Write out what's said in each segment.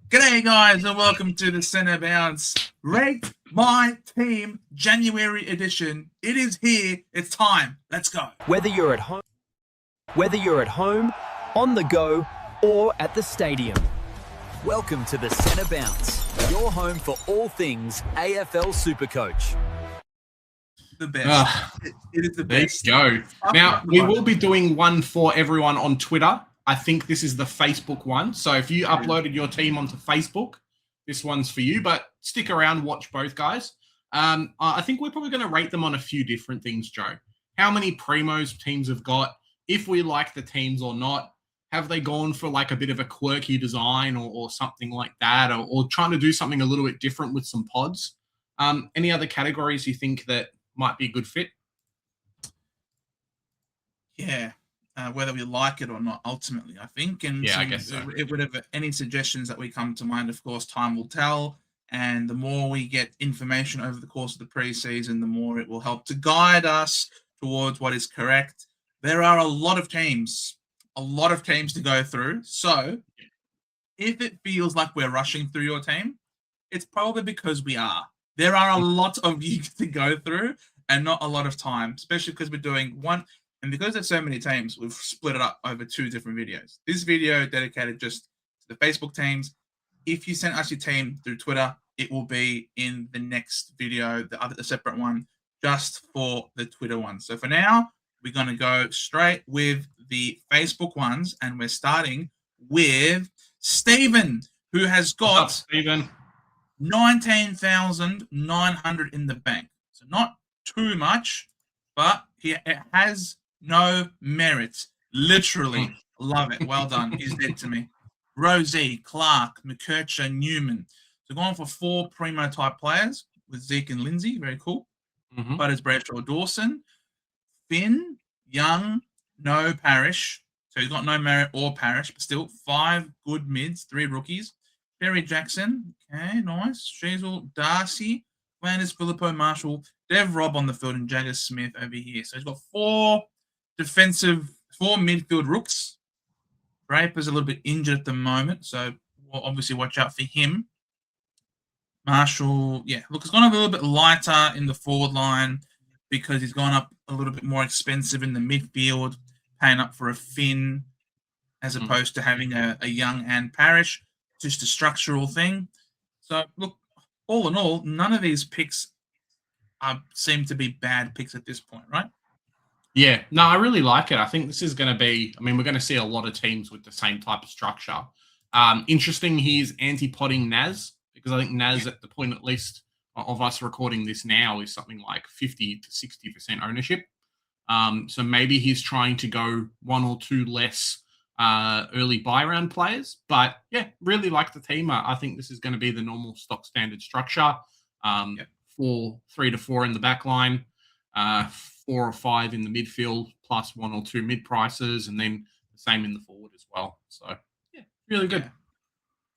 G'day, guys, and welcome to the Centre Bounce Rate My Team January edition. It is here. It's time. Let's go. Whether you're at home, on the go, or at the stadium. Welcome to the Centre Bounce, your home for all things AFL Supercoach. The best. It is the best. There you go. Now, we will be doing one for everyone on Twitter. I think this is the Facebook one. So if you uploaded your team onto Facebook, this one's for you. But stick around, watch both guys. I think we're probably going to rate them on a few different things, Joe. How many primos teams have got, if we like the teams or not. Have they gone for like a bit of a quirky design or something like that, or trying to do something a little bit different with some pods? Any other categories you think that might be a good fit? Yeah, whether we like it or not, ultimately, I think. And yeah, I guess so. Whatever, any suggestions that we come to mind, of course, time will tell. And the more we get information over the course of the preseason, the more it will help to guide us towards what is correct. There are a lot of teams to go through. So if it feels like we're rushing through your team, it's probably because we are. There are a lot of you to go through and not a lot of time, especially because we're doing one. And because there's so many teams, we've split it up over 2 different videos. This video dedicated just to the Facebook teams. If you send us your team through Twitter, it will be in the next video, the separate one, just for the Twitter one. So for now, we're going to go straight with the Facebook ones, and we're starting with Stephen, who has got 19,900 in the bank. So not too much, but it has no merit. Literally. Love it. Well done. He's dead to me. Rosie, Clark, McKercher, Newman. So going for 4 primo type players with Zeke and Lindsay. Very cool. Butters, Bradshaw, Dawson. Finn, Young, no Parrish. So he's got no merit or Parrish, but still 5 good mids, 3 rookies. Perry Jackson, okay, nice. Sheasel, Darcy, Flanders, Filippo, Marshall, Dev Robb on the field, and Jagger Smith over here. So he's got 4 midfield rooks. Draper's a little bit injured at the moment, so we'll obviously watch out for him. Marshall, yeah, look, it's gone up a little bit lighter in the forward line because he's gone up a little bit more expensive in the midfield, paying up for a Finn as opposed to having a Young and Parrish. Just a structural thing. So, look, all in all, none of these picks seem to be bad picks at this point, right? Yeah, no, I really like it. I think this is going to be, we're going to see a lot of teams with the same type of structure. Interesting, he's anti-potting Naz, because I think Naz, at the point at least of us recording this now, is something like 50 to 60% ownership. So maybe he's trying to go 1 or 2 less early buy round players, but yeah, really like the team. I think this is going to be the normal stock standard structure. 3 to 4 in the back line, 4 or 5 in the midfield, plus 1 or 2 mid prices, and then the same in the forward as well. So yeah, really good.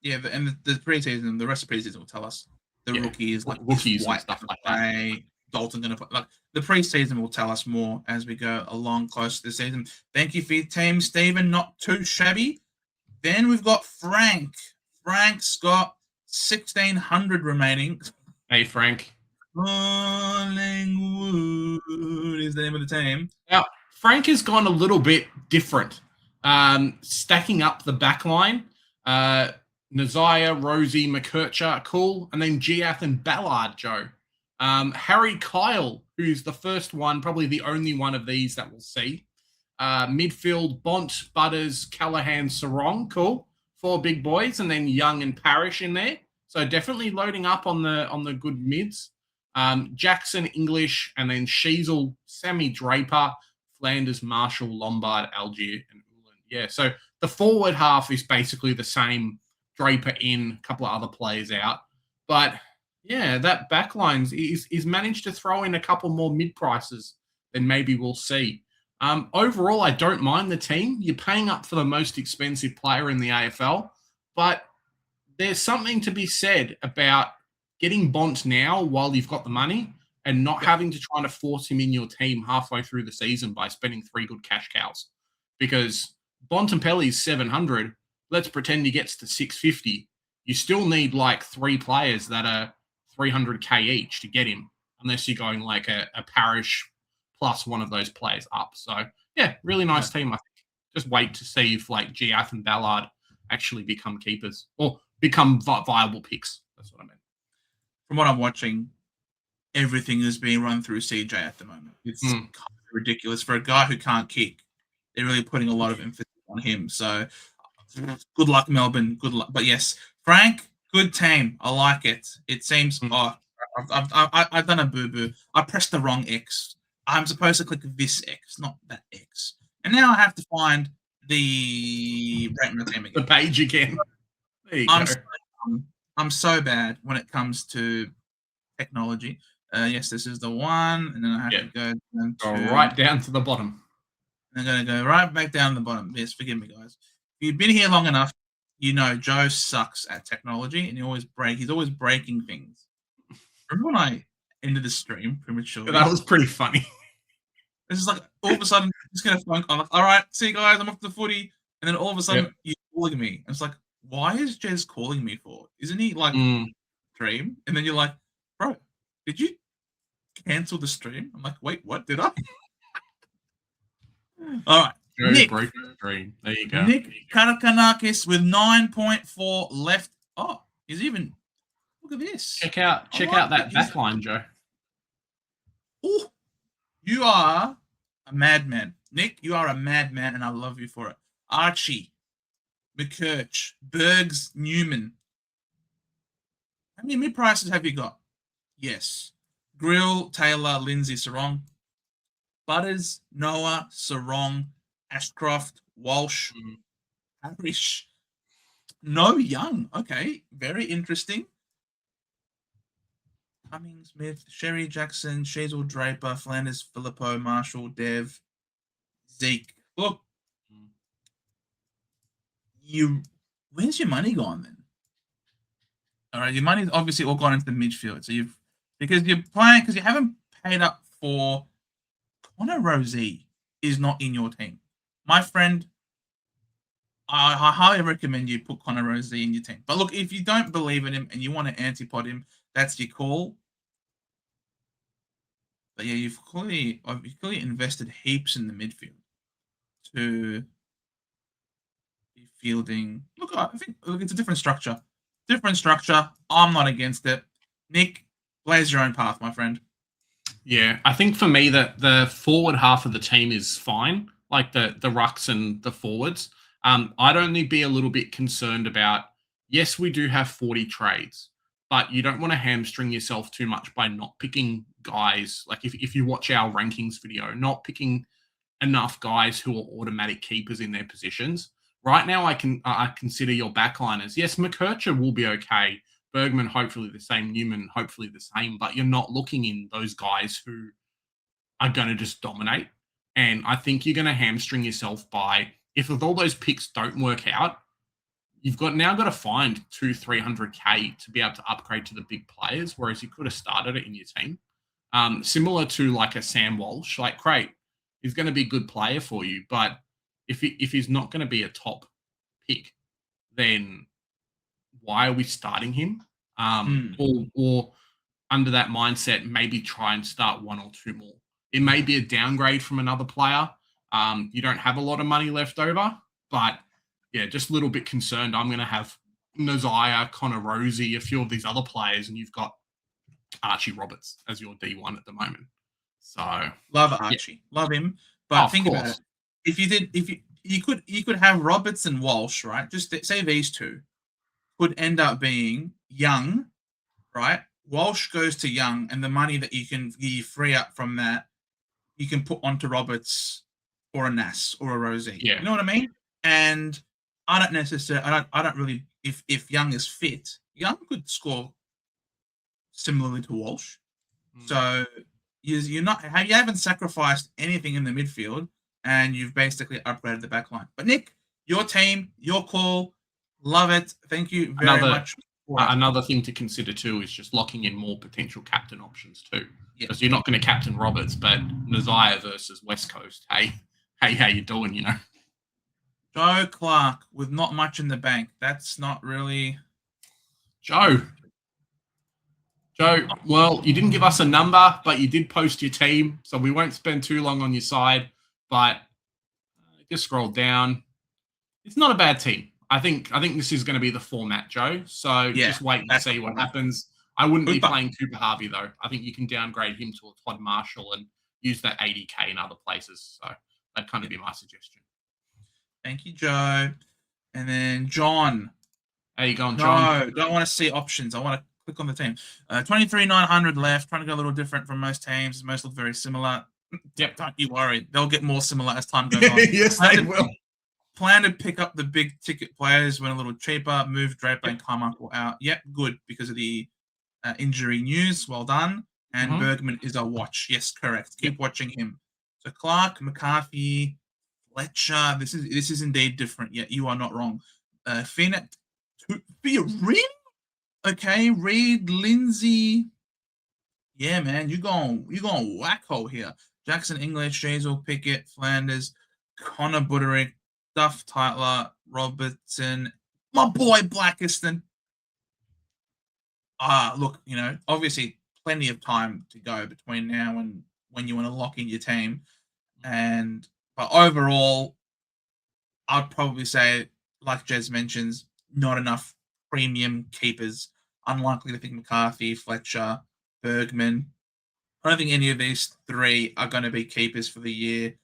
Yeah, and the preseason, the rest of the preseason will tell us the rookies, like rookies and stuff like that. Dalton going to put, like, the preseason will tell us more as we go along close to the season. Thank you for your team, Stephen. Not too shabby. Then we've got Frank. Frank's got 1,600 remaining. Hey, Frank. Collingwood is the name of the team. Now, Frank has gone a little bit different. Stacking up the back line. Nazaya, Rosie, McKercher, cool. And then Giath and Ballard, Joe. Harry Kyle, who's the first one, probably the only one of these that we'll see. Midfield, Bont, Butters, Callahan, Sarong, cool. 4 big boys, and then Young and Parrish in there. So definitely loading up on the good mids. Jackson, English, and then Sheasel, Sammy Draper, Flanders, Marshall, Lombard, Algier, and Ulan. Yeah, so the forward half is basically the same. Draper in, a couple of other players out. But yeah, that backline is managed to throw in a couple more mid prices than maybe we'll see. Overall, I don't mind the team. You're paying up for the most expensive player in the AFL, but there's something to be said about getting Bont now while you've got the money and not having to try to force him in your team halfway through the season by spending 3 good cash cows. Because Bontempelli's 700. Let's pretend he gets to 650. you still need like 3 players that are 300k each to get him, unless you're going like a parish plus one of those players up. So yeah, really nice team. I think. Just wait to see if like Giath and Ballard actually become keepers or become viable picks. That's what I meant. From what I'm watching, everything is being run through CJ at the moment. It's kind of ridiculous for a guy who can't kick. They're really putting a lot of emphasis on him. So good luck, Melbourne. Good luck. But yes, Frank, good team. I like it. It seems. I've done a boo boo. I pressed the wrong X. I'm supposed to click this X, not that X. And now I have to find the team again. The page again. There you go. I'm so bad when it comes to technology. Yes, this is the one, and then I have to go down to, right down to the bottom. I'm going to go right back down to the bottom. Yes, forgive me, guys. If you've been here long enough, you know Joe sucks at technology, and he's always breaking things. Remember when I ended the stream prematurely? That was pretty funny. This is like all of a sudden just gonna phone call. I'm like, all right, see you guys, I'm off to the footy, and then all of a sudden you're calling me. And it's like, why is Jez calling me for? Isn't he like stream? And then you're like, bro, did you cancel the stream? I'm like, wait, what? Did I? All right, Nick. Broke the stream. There you go. Nick Karakanakis with 9.4 left. Oh, he's even. Look at this. Check out that backline, Joe. Oh. You are a madman. Nick, you are a madman, and I love you for it. Archie, McKirch, Bergs, Newman. How many mid-prices have you got? Yes. Grill, Taylor, Lindsay, Sarong. Butters, Noah, Sarong, Ashcroft, Walsh, Parrish. No Young. Okay, very interesting. Cummings, Smith, Sherry Jackson, Shazel Draper, Flanders, Filippo, Marshall, Dev, Zeke. Look, where's your money gone then? All right, your money's obviously all gone into the midfield. So because you haven't paid up for Connor Rosie is not in your team. My friend, I highly recommend you put Connor Rosie in your team. But look, if you don't believe in him and you want to antipod him, that's your call. But yeah, you've clearly invested heaps in the midfield to be fielding. Look, I think it's a different structure. I'm not against it. Nick, blaze your own path, my friend. Yeah, I think for me that the forward half of the team is fine, like the rucks and the forwards. I'd only be a little bit concerned about, yes, we do have 40 trades, but you don't want to hamstring yourself too much by not picking guys. Like if you watch our rankings video, not picking enough guys who are automatic keepers in their positions. Right now, I consider your backliners. Yes, McKercher will be okay. Bergman, hopefully the same. Newman, hopefully the same. But you're not looking in those guys who are going to just dominate. And I think you're going to hamstring yourself by, if all those picks don't work out, you've now got to find 200-300K to be able to upgrade to the big players, whereas you could have started it in your team. Similar to like a Sam Walsh, like great, he's going to be a good player for you, but if he's not going to be a top pick, then why are we starting him? Or under that mindset, maybe try and start one or two more. It may be a downgrade from another player. You don't have a lot of money left over, but yeah, just a little bit concerned. I'm going to have Naziah, Connor Rosie, a few of these other players, and you've got Archie Roberts as your D1 at the moment. So love Archie, love him. But think about it. If you could have Roberts and Walsh, right? Just say these two could end up being Young, right? Walsh goes to Young, and the money that you free up from that, you can put onto Roberts or a Nas or a Rosie. Yeah. You know what I mean? And I don't really, if Young is fit, Young could score similarly to Walsh. So you haven't sacrificed anything in the midfield, and you've basically upgraded the back line. But Nick, your team, your call, love it. Thank you very much. Another thing to consider too is just locking in more potential captain options too, because you're not going to captain Roberts, but Naziah versus West Coast. Hey, how you doing? You know, Joe Clark with not much in the bank. That's not really. Joe, well, you didn't give us a number, but you did post your team, so we won't spend too long on your side. But just scroll down. It's not a bad team. I think this is going to be the format, Joe. So just wait and see what happens. I wouldn't be playing Cooper Harvey, though. I think you can downgrade him to a Todd Marshall and use that 80K in other places. So that'd kind of be my suggestion. Thank you, Joe. And then John. How you going, John? No, don't want to see options. I want to click on the team. 23,900 left. Trying to go a little different from most teams. Most look very similar. Yep, don't you worry. They'll get more similar as time goes on. Yes, they will. Plan to pick up the big ticket players when a little cheaper. Move Draper and Carmichael out. Yep, good because of the injury news. Well done. And Bergman is a watch. Yes, correct. Keep watching him. So Clark, McCarthy, Fletcher. This is indeed different. Yeah, you are not wrong. Phoenix. Reed? Okay, Reed, Lindsay. Yeah, man, you going wacko here. Jackson English, Shazel, Pickett, Flanders, Connor Buderick, Duff, Tyler, Robertson, my boy Blackiston. Look, obviously plenty of time to go between now and when you want to lock in your team. But overall, I'd probably say, like Jez mentions, not enough premium keepers. Unlikely to think McCarthy, Fletcher, Bergman. I don't think any of these three are going to be keepers for the year.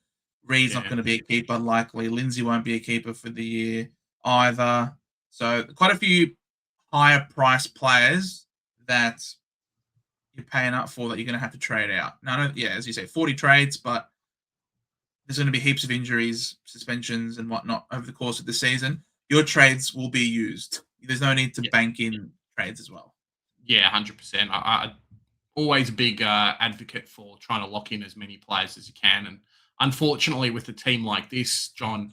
Reed's not going to be a keeper, likely. Lindsay won't be a keeper for the year either. So quite a few higher price players that you're paying up for that you're going to have to trade out. Now, as you say, 40 trades, but there's going to be heaps of injuries, suspensions, and whatnot over the course of the season. Your trades will be used. There's no need to bank in trades as well. Yeah, 100%. I always a big advocate for trying to lock in as many players as you can. And unfortunately, with a team like this, John,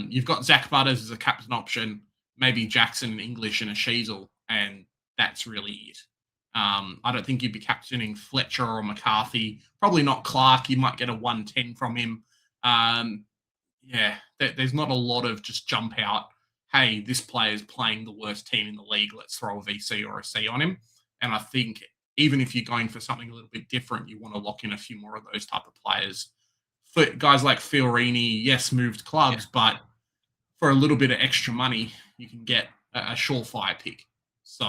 you've got Zach Butters as a captain option, maybe Jackson and English and a Sheasel, and that's really it. I don't think you'd be captaining Fletcher or McCarthy. Probably not Clark. You might get a 110 from him. There's not a lot of just jump out, hey, this player's playing the worst team in the league, let's throw a VC or a C on him. And I think even if you're going for something a little bit different, you want to lock in a few more of those type of players. For guys like Fiorini, yes, moved clubs, but for a little bit of extra money, you can get a surefire pick. So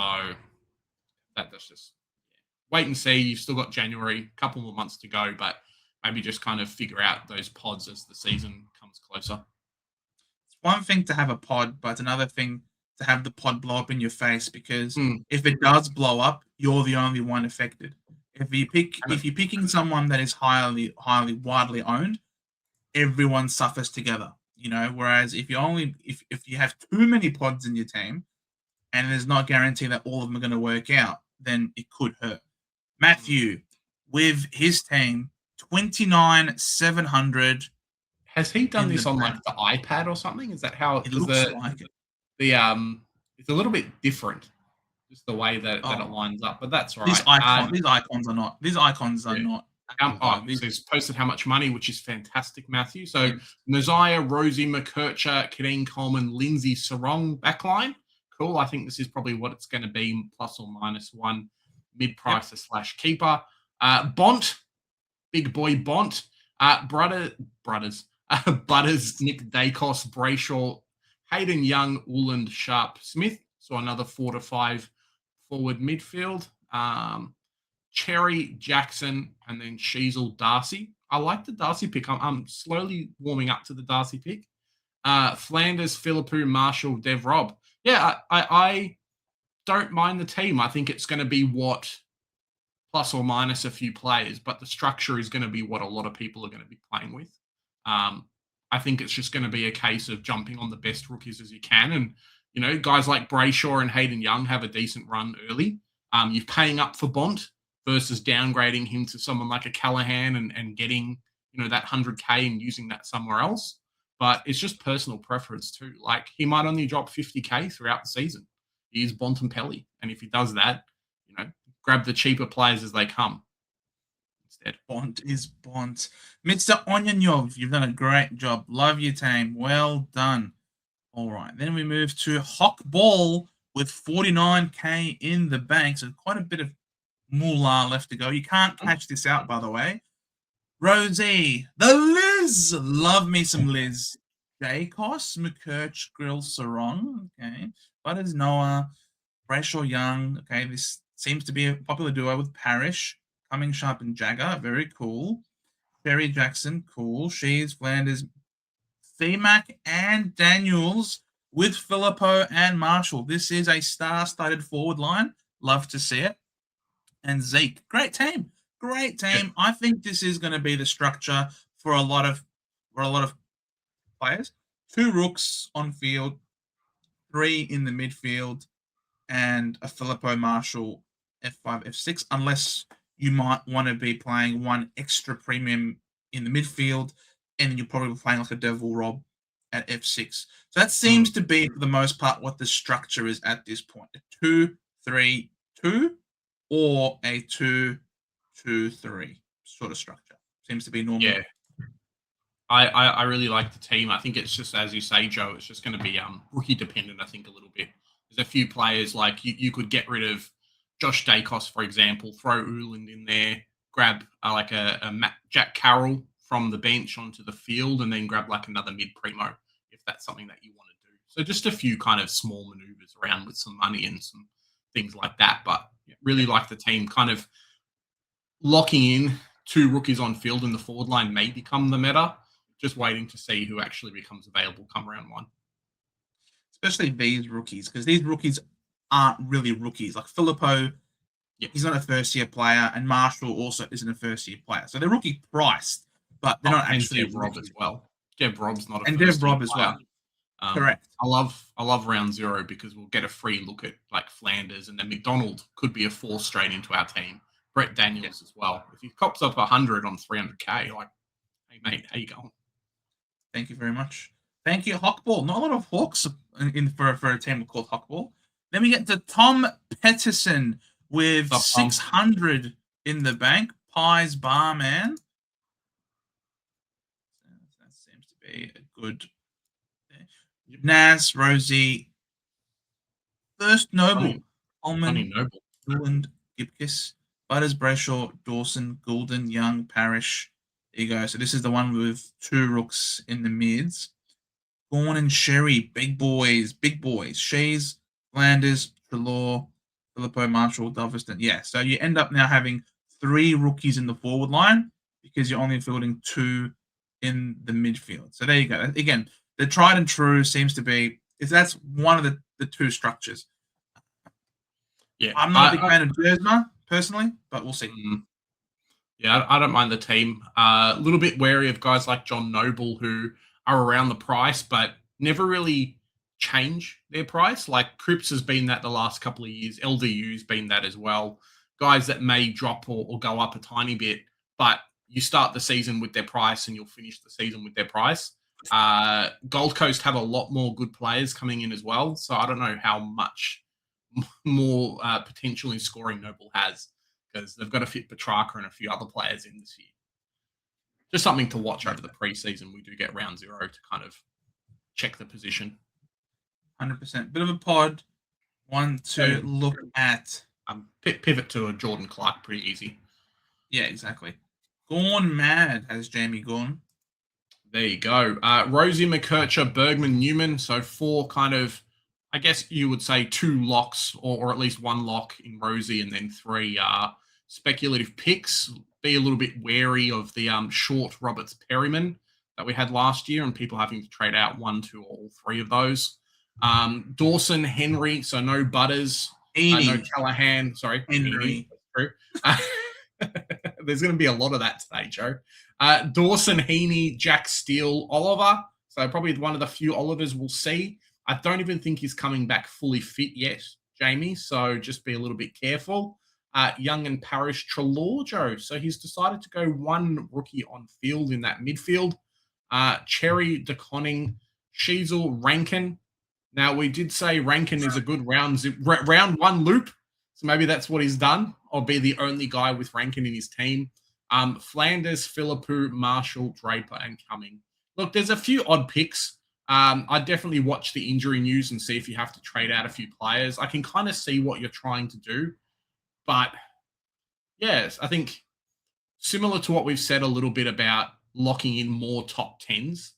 that's just wait and see. You've still got January, a couple more months to go, but maybe just kind of figure out those pods as the season comes closer. It's one thing to have a pod, but it's another thing to have the pod blow up in your face, because if it does blow up, you're the only one affected. If you're picking someone that is highly widely owned, everyone suffers together. Whereas if you have too many pods in your team and there's not guarantee that all of them are going to work out, then it could hurt. Matthew, with his team, 29,700. Has he done this on like the iPad or something? Is that how it looks like it? It's a little bit different, just the way that it lines up, but that's right. These icons are not. He's posted how much money, which is fantastic, Matthew. So Naziah, Rosie, McKercher, Kadeen Coleman, Lindsay, Sarong backline. Cool. I think this is probably what it's going to be, plus or minus one mid-pricer / keeper. Bont, big boy Bont. Butters, Nick Dacos, Brayshaw, Hayden Young, Uland, Sharp, Smith. So another 4 to 5 forward midfield. Cherry, Jackson, and then Sheasel, Darcy. I like the Darcy pick. I'm slowly warming up to the Darcy pick. Flanders, Philippou, Marshall, Dev, Rob. Yeah, I don't mind the team. I think it's going to be what plus or minus a few players, but the structure is going to be what a lot of people are going to be playing with. I think it's just going to be a case of jumping on the best rookies as you can. And, guys like Brayshaw and Hayden Young have a decent run early. You're paying up for Bont versus downgrading him to someone like a Callahan and getting, that 100K and using that somewhere else. But it's just personal preference too. Like, he might only drop 50K throughout the season. He is Bontempelli. And if he does that, grab the cheaper players as they come. Bont is Bont. Mr. Onyanyov, you've done a great job. Love your team. Well done. All right. Then we move to Hawk Ball with 49K in the bank. So quite a bit of moolah left to go. You can't catch this out, by the way. Rosie, the Liz. Love me some Liz. Dacos, McCurch, Grill, Sarong. Okay. Butters, Noah, Brayshaw, Young. Okay. This seems to be a popular duo with Parrish, Cumming, Sharp, and Jagger. Very cool. Sherry Jackson. Cool. She's Flanders, C-Mac, and Daniels with Filippo and Marshall. This is a star-studded forward line. Love to see it. And Zeke. Great team. Great team. Yeah. I think this is going to be the structure for a lot of players. 2 rooks on field, 3 in the midfield, and a Filippo Marshall F5, F6, unless you might want to be playing 1 extra premium in the midfield, and then you're probably playing like a Devil Rob at F6. So that seems to be, for the most part, what the structure is at this point. A 2-3-2 or a 2-2-3 sort of structure. Seems to be normal. Yeah. I really like the team. I think it's just, as you say, Joe, it's just going to be rookie dependent, I think, a little bit. There's a few players, like you could get rid of Josh Dacos, for example, throw Uland in there, grab like a Jack Carroll from the bench onto the field, and then grab like another mid-primo, if that's something that you want to do. So just a few kind of small maneuvers around with some money and some things like that. But really like the team kind of locking in 2 rookies on field in the forward line may become the meta. Just waiting to see who actually becomes available come round 1. Especially these rookies, because these rookies aren't really rookies. Like Filippo, he's not a first-year player, and Marshall also isn't a first-year player. So they're rookie priced, but they're not actually. And Dev Rob as well. Dev Rob's not a and Dev Rob as well. Correct. I love round 0 because we'll get a free look at like Flanders, and then McDonald could be a 4 straight into our team. Brett Daniels as well. If he cops up 100 on 300K, like, hey mate, how you going? Thank you very much. Thank you, Hawkball. Not a lot of Hawks for a team called Hawkball. Then we get to Tom Peterson with 600 in the bank. Pies Barman. That seems to be a good. Nas, Rosie, First Noble, Ullman, Newland, Gibkiss, Butters, Brayshaw, Dawson, Goulden, Young, Parrish. There you go. So this is the one with 2 rooks in the mids. Gorn and Sherry, big boys. Shees, Flanders, Trelaw, Filippo, Marshall, Dulverston. Yeah, so you end up now having 3 rookies in the forward line because you're only fielding 2 in the midfield. So there you go. Again, the tried and true seems to be, that's one of the 2 structures. Yeah, I'm not a big fan of Jersma personally, but we'll see. Yeah, I don't mind the team. A little bit wary of guys like John Noble who are around the price, but never really change their price. Like Cripps has been that the last couple of years. LDU's been that as well. Guys that may drop or go up a tiny bit, but you start the season with their price and you'll finish the season with their price. Gold Coast have a lot more good players coming in as well. So I don't know how much more potential in scoring Noble has, because they've got to fit Petrarca and a few other players in this year. Just something to watch over the preseason. We do get round 0 to kind of check the position. 100%. Bit of a pod. One to look at. Pivot to a Jordan Clark, pretty easy. Yeah, exactly. Gorn Mad has Jamie Gorn. There you go. Rosie, McKercher, Bergman, Newman. So 4 kind of, I guess you would say 2 locks or at least 1 lock in Rosie, and then 3 speculative picks. Be a little bit wary of the short Roberts Perryman that we had last year and people having to trade out 1, 2, or all 3 of those. Dawson, Henry, so no Butters. No Callahan. Sorry. Henry. True. There's going to be a lot of that today, Joe. Dawson, Heaney, Jack Steele, Oliver. So probably one of the few Olivers we'll see. I don't even think he's coming back fully fit yet, Jamie. So just be a little bit careful. Young and Parrish, Trelaw, Joe. So he's decided to go 1 rookie on field in that midfield. Cherry, DeConning, Sheasel, Rankin. Now, we did say Rankin is a good round 1 loop. So maybe that's what he's done. Or be the only guy with Rankin in his team. Flanders, Philippou, Marshall, Draper, and Cumming. Look, there's a few odd picks. I'd definitely watch the injury news and see if you have to trade out a few players. I can kind of see what you're trying to do. But yes, I think similar to what we've said a little bit about locking in more top 10s,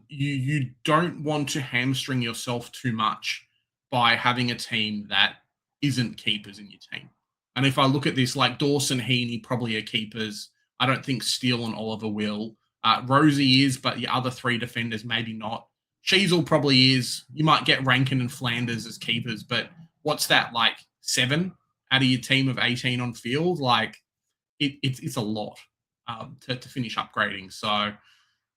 you don't want to hamstring yourself too much by having a team that isn't keepers in your team. And if I look at this, like Dawson, Heaney probably are keepers. I don't think Steele and Oliver will. Rosie is, but the other three defenders maybe not. Sheasel probably is. You might get Rankin and Flanders as keepers, but what's that, like 7 out of your team of 18 on field? Like it's a lot to finish upgrading. So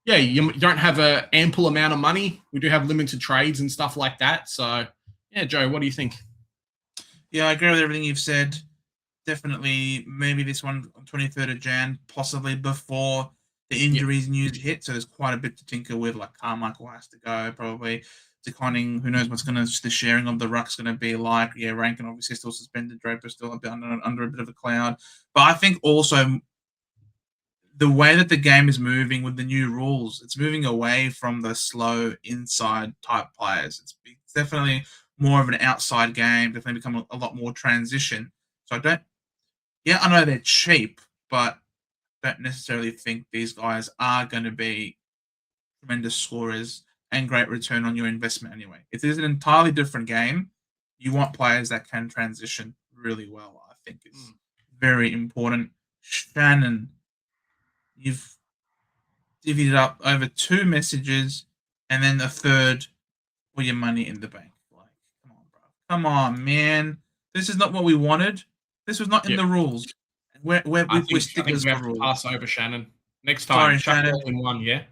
yeah, you don't have an ample amount of money. We do have limited trades and stuff like that. So yeah, Joe, what do you think? Yeah, I agree with everything you've said. Definitely, maybe this one on 23rd of Jan, possibly before the injuries news hit. So there's quite a bit to tinker with. Like Carmichael has to go, probably. DeConning, who knows what's the sharing of the ruck's going to be like. Yeah, Rankin obviously still suspended. Draper still a bit under a bit of a cloud. But I think also the way that the game is moving with the new rules, it's moving away from the slow inside type players. It's definitely more of an outside game. Definitely become a lot more transition. So I know they're cheap, but don't necessarily think these guys are going to be tremendous scorers and great return on your investment anyway. If there's an entirely different game, you want players that can transition really well, I think is very important. Shannon, you've divvied it up over 2 messages and then a third for your money in the bank. Like, come on, bro. Come on, man. This is not what we wanted. This was not in the rules. We're stickers we have for to rules. pass over Shannon. Next time, Sorry, Shannon. all in one, yeah?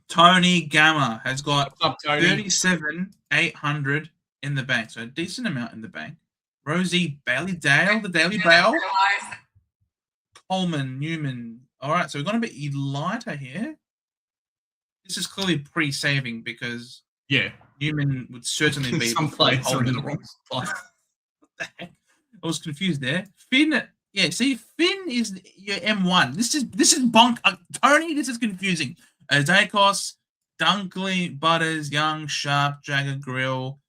Tony Gamma has got What's up, Tony? 37,800 in the bank. So a decent amount in the bank. Rosie Bailey Dale, the Daily Bale. Coleman, Newman. All right, so we've got a bit lighter here. This is clearly pre-saving because Newman would certainly be some players are in the wrong spot. What the heck? I was confused there. Finn, Finn is your M1. This is bonk. Tony, this is confusing. Dacos, Dunkley, Butters, Young, Sharp, Jagger, Grill,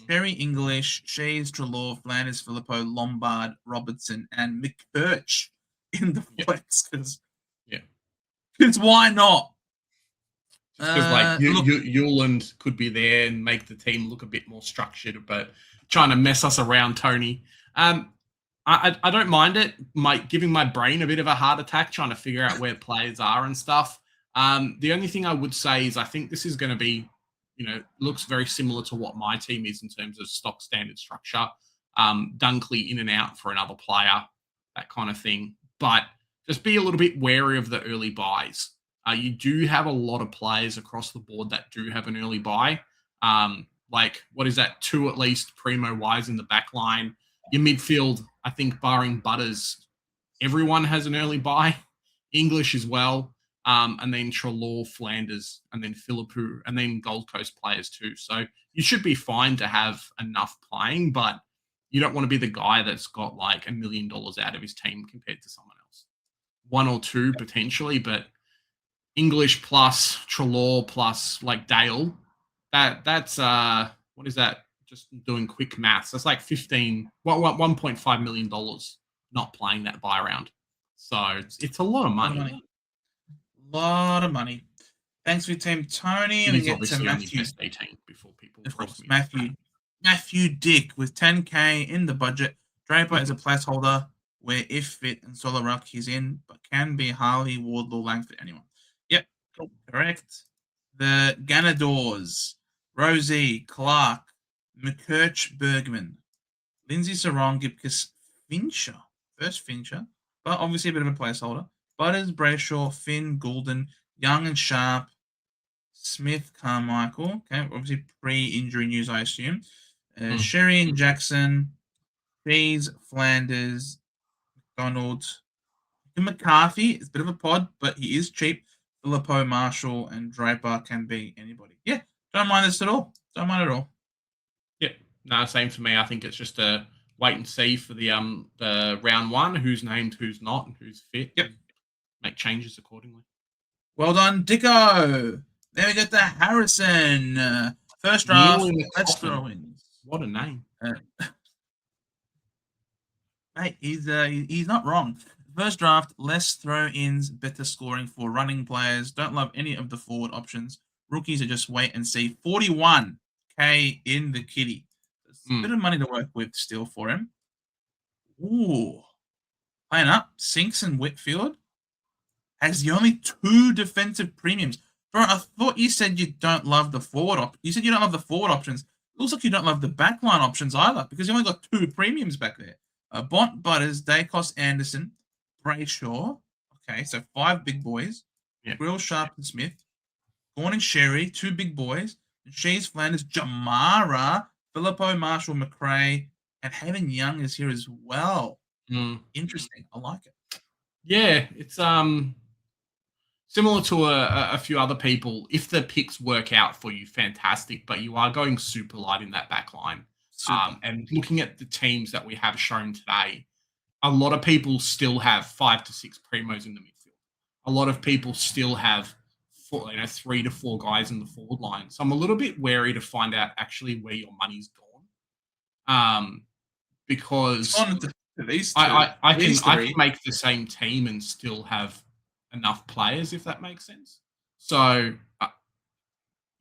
Perry English, Shays, Trelaw, Flanders, Filippo, Lombard, Robertson, and McPerch in the flex. Because why not? Because Euland could be there and make the team look a bit more structured, but trying to mess us around, Tony. I don't mind it. Giving my brain a bit of a heart attack trying to figure out where players are and stuff. The only thing I would say is I think this is going to be, looks very similar to what my team is in terms of stock standard structure. Dunkley in and out for another player, that kind of thing. But just be a little bit wary of the early buys. You do have a lot of players across the board that do have an early buy. Like, what is that? 2 at least primo wise in the back line. Your midfield, I think, barring Butters, everyone has an early buy. English as well. And then Trelaw, Flanders, and then Philippou, and then Gold Coast players too. So you should be fine to have enough playing, but you don't want to be the guy that's got like $1 million out of his team compared to someone else. 1 or 2 potentially, but English plus Trelaw plus like Dale, that's what is that? Just doing quick maths. That's like $1.5 million not playing that buy round. So it's a lot of money. Lot of money. Thanks for your team, Tony. And get to Matthew. Best 18 before people. Of course, Matthew Dick with 10K in the budget. Draper is a placeholder where if fit and Solo Ruck he's in, but can be Harley, Wardlaw, Langford, anyone. Yep, cool. Correct. The Ganadors, Rosie, Clark, McKirch, Bergman, Lindsay Sarong, Gibcus, Fincher. First Fincher, but obviously a bit of a placeholder. Butters, Brayshaw, Finn, Goulden, Young and Sharp, Smith, Carmichael. Okay, obviously pre-injury news, I assume. Sherry and Jackson, Cheese, Flanders, McDonald, McCarthy. It's a bit of a pod, but he is cheap. Filippo, Marshall, and Draper can be anybody. Yeah, don't mind this at all. Don't mind at all. Yeah, no, same for me. I think it's just a wait and see for the round 1, who's named, who's not, and who's fit. Yep. Make changes accordingly. Well done, Dicko. Then we get to Harrison. First Neil draft, in the let's coffin. throw in. What a name. Mate, he's not wrong. First draft, less throw-ins, better scoring for running players. Don't love any of the forward options. Rookies are just wait and see. 41K in the kitty. There's a bit of money to work with still for him. Ooh. Playing up, Sinks and Whitfield has the only 2 defensive premiums. Bro, I thought you said you don't love the forward You said you don't love the forward options. It looks like you don't love the backline options either, because you only got 2 premiums back there. Bont, Butters, Dacos, Anderson, Brayshaw. Okay, so 5 big boys. Yep. Grill, Sharp, and Smith. Gordon, Sherry, 2 big boys. Shees, Flanders, Jamara, Filippo, Marshall, McRae, and Haven Young is here as well. Interesting. I like it. Yeah, it's similar to a few other people. If the picks work out for you, fantastic, but you are going super light in that back line. And looking at the teams that we have shown today, a lot of people still have 5 to 6 primos in the midfield. A lot of people still have 3 to 4 guys in the forward line. So I'm a little bit wary to find out actually where your money's gone. Because I can make the same team and still have enough players, if that makes sense. So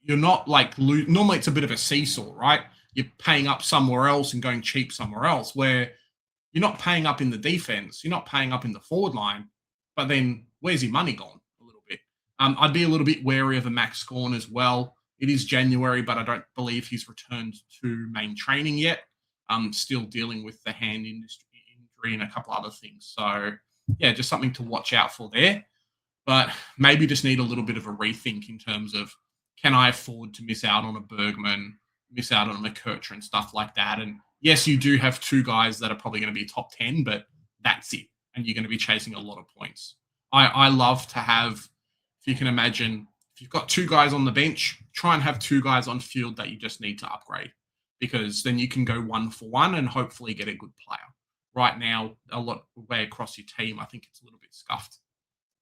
you're not like normally it's a bit of a seesaw, right? You're paying up somewhere else and going cheap somewhere else, where you're not paying up in the defense, you're not paying up in the forward line, but then where's your money gone a little bit? I'd be a little bit wary of a Max Gawn as well. It is January, but I don't believe he's returned to main training yet. I'm still dealing with the hand injury and a couple other things. So, yeah, just something to watch out for there. But maybe just need a little bit of a rethink in terms of, can I afford to miss out on a Bergman, miss out on a McKercher and stuff like that? And yes, you do have 2 guys that are probably going to be top 10, but that's it. And you're going to be chasing a lot of points. I love to have, if you can imagine, if you've got 2 guys on the bench, try and have 2 guys on field that you just need to upgrade, because then you can go 1 for 1 and hopefully get a good player. Right now, a lot way across your team, I think it's a little bit scuffed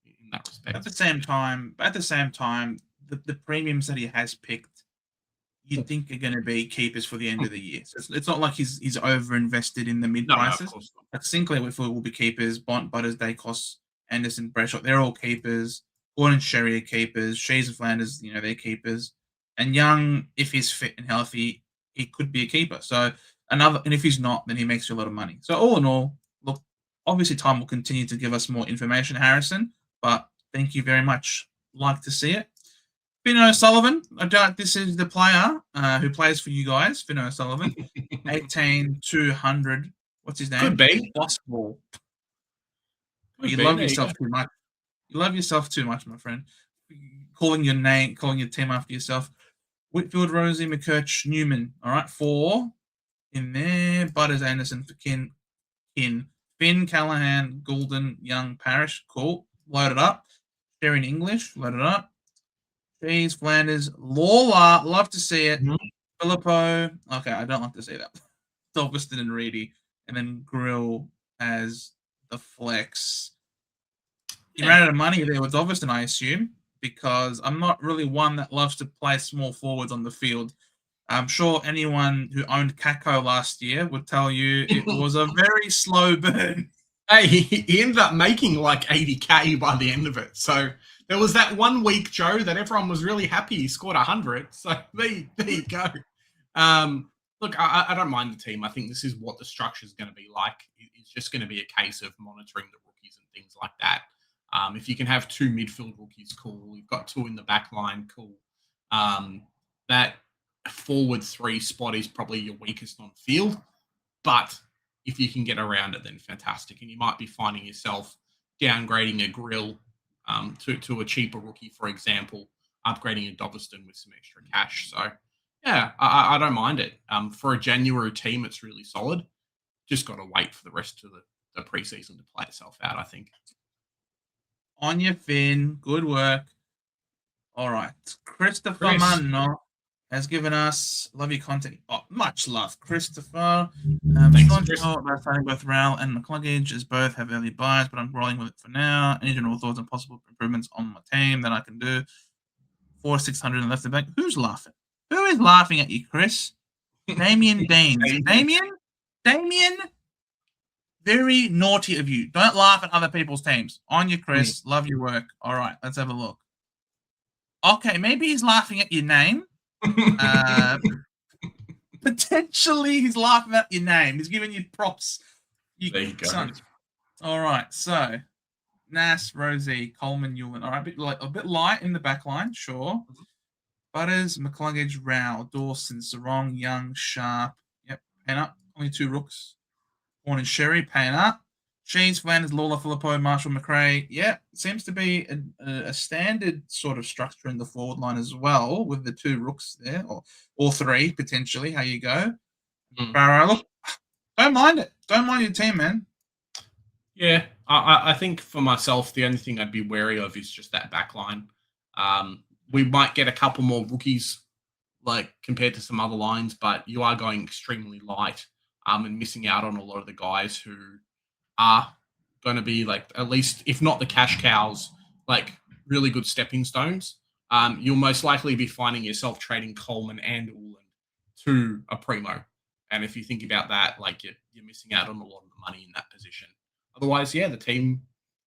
in that respect. At the same time, the premiums that he has picked, you think are going to be keepers for the end of the year. So it's not like he's over invested in the mid prices. No, like Sinclair Whitfield will be keepers. Bont, Butters, Dacos, Anderson, Brayshaw, they're all keepers. Gordon and Sherry are keepers. Shees and Flanders, they're keepers. And Young, if he's fit and healthy, he could be a keeper. So and if he's not, then he makes you a lot of money. So all in all, look, obviously time will continue to give us more information, Harrison, but thank you very much. Like to see it. Finn O'Sullivan, I doubt this is the player who plays for you guys. Finn O'Sullivan, 18,200. What's his name? Could be. Basketball. You love yourself too much. You love yourself too much, my friend. Calling your team after yourself. Whitfield, Rosie, McKerch, Newman. All right, 4 in there. Butters, Anderson for Kin. Finn, Callahan, Goulden, Young, Parrish. Cool. Load it up. Sharon English. Load it up. Cheese, Flanders, Lawler. Love to see it. Filippo. Okay, I don't like to see that. Dolberston and Reedy. And then Grill as the flex. You ran out of money there with Dolberston, I assume, because I'm not really one that loves to play small forwards on the field. I'm sure anyone who owned Kako last year would tell you it was a very slow burn. Hey, he ended up making like 80K by the end of it. So there was that 1 week, Joe, that everyone was really happy he scored 100. So there you go. Look, I don't mind the team. I think this is what the structure is going to be like. It's just going to be a case of monitoring the rookies and things like that. If you can have 2 midfield rookies, cool. You've got 2 in the back line, cool. That forward 3 spot is probably your weakest on field. But if you can get around it, then fantastic. And you might be finding yourself downgrading a Grill to a cheaper rookie, for example, upgrading a Dolberston with some extra cash. So, yeah, I don't mind it. For a January team, it's really solid. Just got to wait for the rest of the preseason to play itself out, I think. On your Finn. Good work. All right. Christopher Manno has given us love your content. Oh, much love, Christopher. Thanks, Chris. About starting both Rail and McCluggage, as both have early buys, but I'm rolling with it for now. Any general thoughts on possible improvements on my team that I can do? 600 and left the bank. Who's laughing? Who is laughing at you, Chris? Damien Deans. Damien? Very naughty of you. Don't laugh at other people's teams. On you, Chris. Love your work. All right, let's have a look. Okay, maybe he's laughing at your name. Potentially, he's laughing at your name. He's giving you props. There you go. Son. All right, so Nass, Rosie, Coleman, Ewan. All right, a bit light in the back line, sure. Butters, McCluggage, Rao, Dawson, Sarong, Young, Sharp. Yep, paying up. Only 2 rooks. Horn and Sherry paying up. Sheens, Flanders, Lawler, Filippo, Marshall, McRae. Yeah, seems to be a standard sort of structure in the forward line as well, with the 2 rooks there, or 3 potentially. How you go? Barrow, look, don't mind it. Don't mind your team, man. Yeah, I think for myself, the only thing I'd be wary of is just that back line. We might get a couple more rookies, like compared to some other lines, but you are going extremely light and missing out on a lot of the guys who are going to be like, at least, if not the cash cows, like really good stepping stones. You'll most likely be finding yourself trading Coleman and Uland to a primo. And if you think about that, like you're missing out on a lot of the money in that position. Otherwise, yeah, the team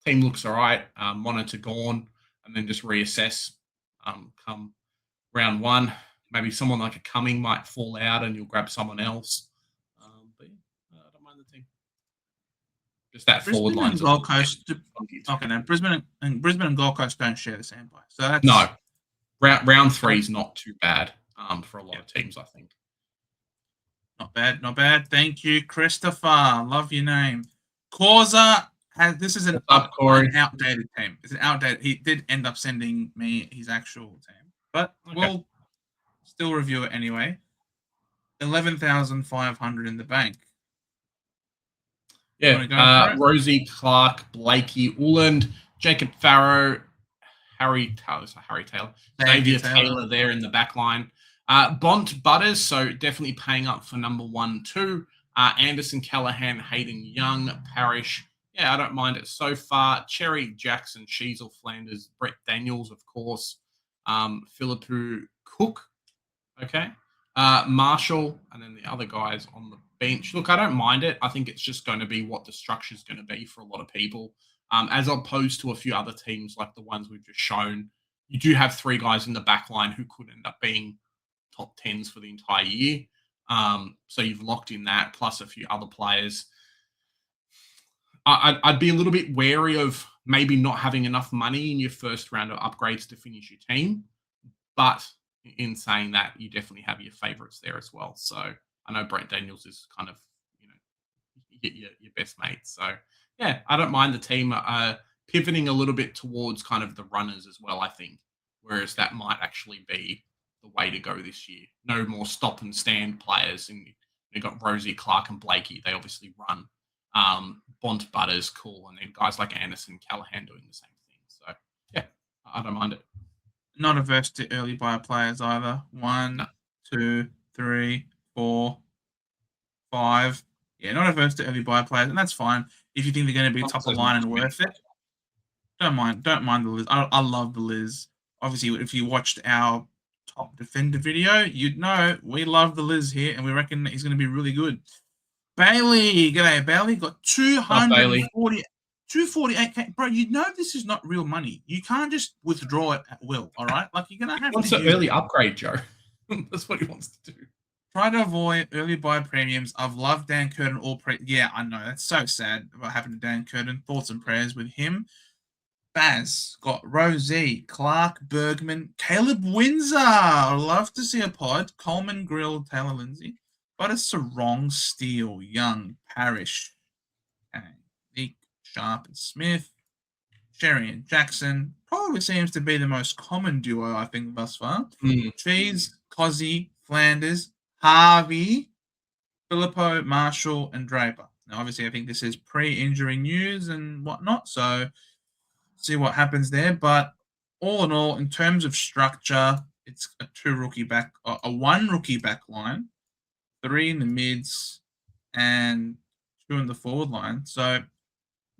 looks all right. Monitor gone, and then just reassess come round 1. Maybe someone like a Cumming might fall out and you'll grab someone else. But yeah, I don't mind the team. Just that Brisbane forward line. And Gold Coast. Okay, now Brisbane and Gold Coast don't share the same place. So that's, no, round 3 is not too bad for a lot of teams, I think. Not bad, not bad. Thank you, Christopher. Love your name. Causa this is an outdated team. It's an outdated. He did end up sending me his actual team, but we'll still review it anyway. 11,500 in the bank. Yeah, Rosie, Clark, Blakey, Uland, Jacob Farrow, Harry Taylor, Xavier Taylor there in the back line. Bont Butters, so definitely paying up for number 1, 2. Anderson, Callahan, Hayden Young, Parrish. Yeah, I don't mind it so far. Cherry, Jackson, Sheasel, Flanders, Brett Daniels, of course. Philippou Cook. Okay. Marshall, and then the other guys on the bench. Look, I don't mind it. I think it's just going to be what the structure is going to be for a lot of people. As opposed to a few other teams like the ones we've just shown. You do have 3 guys in the back line who could end up being top 10s for the entire year. So you've locked in that, plus a few other players. I'd be a little bit wary of maybe not having enough money in your first round of upgrades to finish your team. But in saying that, you definitely have your favourites there as well. So I know Brett Daniels is kind of, your best mate. So yeah, I don't mind the team pivoting a little bit towards kind of the runners as well, I think. Whereas that might actually be the way to go this year. No more stop and stand players. And you've got Rosie, Clark, and Blakey. They obviously run. Bont, Butters, cool. And then guys like Anderson, Callahan doing the same thing. So, yeah, I don't mind it. Not averse to early buyer players either. 1, 2, 3, 4, 5. Yeah, not averse to early buyer players. And that's fine. If you think they're going to be top of line and worth it, don't mind the Liz. I love the Liz. Obviously, if you watched our top defender video, you'd know we love the Liz here, and we reckon he's going to be really good. Bailey, g'day, Bailey. Got 248K. Bro, you know this is not real money. You can't just withdraw it at will, all right? Like, you're going to have to. Wants an early upgrade, Joe. That's what he wants to do. Try to avoid early buy premiums. I've loved Dan Curtin Yeah, I know. That's so sad about having Dan Curtin. Thoughts and prayers with him. Baz got Rosie, Clark, Bergman, Caleb Windsor. I'd love to see a pod. Coleman, Grill, Taylor Lindsay. But a Sarong, Steele, Young, Parrish, Nick, Sharp, and Smith. Sherry and Jackson. Probably seems to be the most common duo, I think, thus far. Cheese, Cozzy, Flanders, Harvey, Filippo, Marshall, and Draper. Now, obviously, I think this is pre-injury news and whatnot, so see what happens there. But all in all, in terms of structure, it's a 1 rookie back line, 3 in the mids, and 2 in the forward line. So,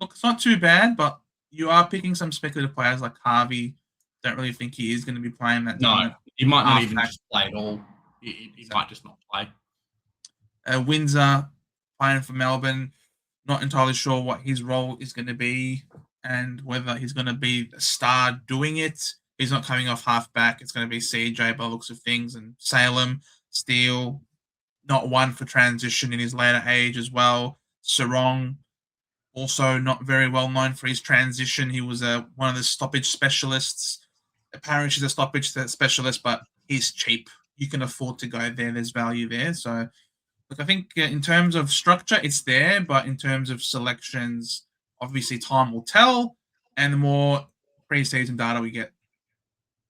look, it's not too bad, but you are picking some speculative players like Harvey, Don't really think he is going to be playing that No, dominant. he might not even halfback. just play at all. He might just not play. Windsor playing for Melbourne. Not entirely sure what his role is going to be and whether he's going to be a star doing it. He's not coming off halfback. It's going to be CJ by the looks of things, and Salem, Steele, not one for transition in his later age as well. Sarong, also not very well known for his transition. He was one of the stoppage specialists. Apparently, he's a stoppage specialist, but he's cheap. You can afford to go there. There's value there. So, look, I think in terms of structure, it's there, but in terms of selections, obviously time will tell. And the more pre-season data we get,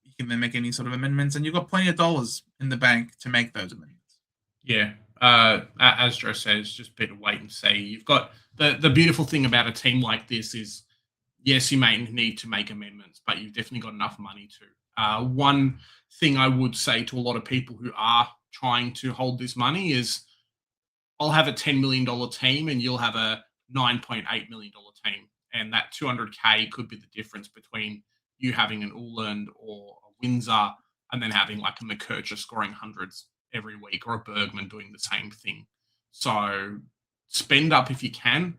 you can then make any sort of amendments, and you've got plenty of dollars in the bank to make those amendments. Yeah. As Joe says, just better wait and see. You've got the beautiful thing about a team like this is, yes, you may need to make amendments, but you've definitely got enough money to. One thing I would say to a lot of people who are trying to hold this money is, I'll have a $10 million team and you'll have a $9.8 million team. And that 200K could be the difference between you having an Uland or a Windsor and then having like a McKercher scoring hundreds every week or a Bergman doing the same thing. So spend up if you can.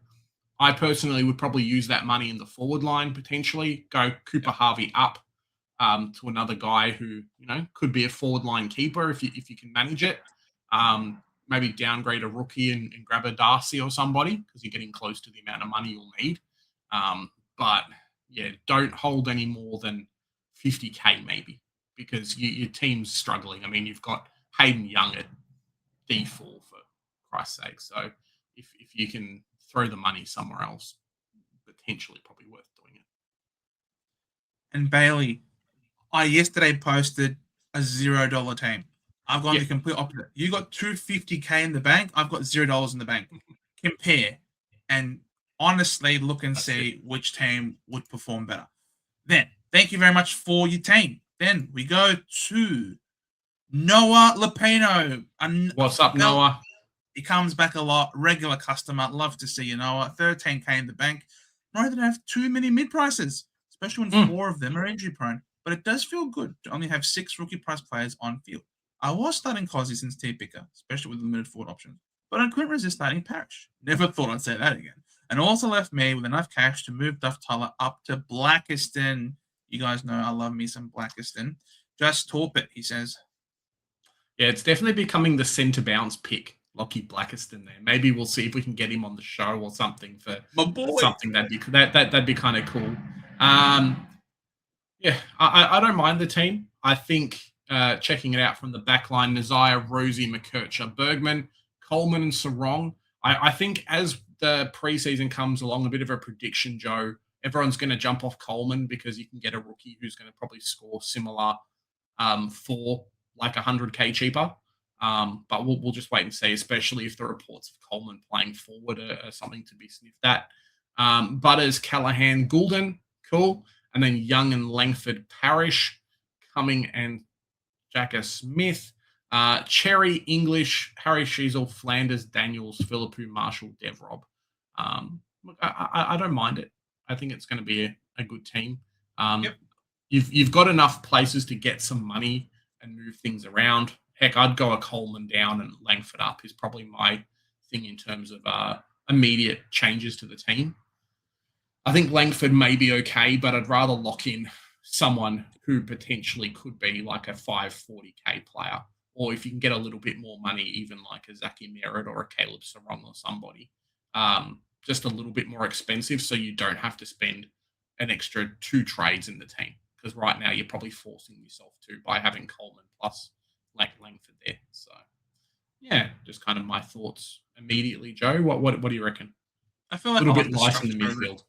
I personally would probably use that money in the forward line potentially. Go Cooper Harvey up to another guy who, could be a forward line keeper if you can manage it. Maybe downgrade a rookie and grab a Darcy or somebody because you're getting close to the amount of money you'll need. But yeah, don't hold any more than 50K maybe because your team's struggling. I mean, you've got Hayden Young at D4 for Christ's sake. So if you can throw the money somewhere else, potentially probably worth doing it. And Bailey, I yesterday posted a $0 team. I've gone the complete opposite. You got $250K in the bank. I've got $0 in the bank. Compare and honestly look and see which team would perform better. Then, thank you very much for your team. Then we go to Noah Lapino. What's up, Noah? He comes back a lot. Regular customer. Love to see you, Noah. 13K in the bank. No, they don't have too many mid prices, especially when 4 of them are injury prone. But it does feel good to only have 6 rookie price players on field. I was starting Cozzy since T-Picker, especially with limited forward options, but I couldn't resist starting Parrish. Never thought I'd say that again. And also left me with enough cash to move Duff Tyler up to Blackiston. You guys know I love me some Blackiston. Just torp it, he says. Yeah, it's definitely becoming the centre bounce pick, Lockie Blackiston there. Maybe we'll see if we can get him on the show or something for something that'd be kind of cool. Yeah, I don't mind the team. I think checking it out from the back line, Nazaya, Rosie, McKercher, Bergman, Coleman, and Sarong. I think as the preseason comes along, a bit of a prediction, Joe, everyone's going to jump off Coleman because you can get a rookie who's going to probably score similar for like 100K cheaper. But we'll just wait and see, especially if the reports of Coleman playing forward are something to be sniffed at. Butters, Callahan, Goulden, cool. And then Young and Langford, Parrish, Cumming and Jacka Smith, Cherry, English, Harry Sheasel, Flanders, Daniels, Philippou, Marshall, Devrob. Look, I don't mind it. I think it's going to be a good team. You've got enough places to get some money and move things around. Heck, I'd go a Coleman down and Langford up is probably my thing in terms of immediate changes to the team. I think Langford may be okay, but I'd rather lock in someone who potentially could be like a 540K player. Or if you can get a little bit more money, even like a Zaki Merritt or a Caleb Sarong or somebody. Just a little bit more expensive so you don't have to spend an extra 2 trades in the team. Because right now you're probably forcing yourself to by having Coleman plus Langford there. So, yeah, just kind of my thoughts immediately. Joe, what do you reckon? I feel like a little bit light in the midfield.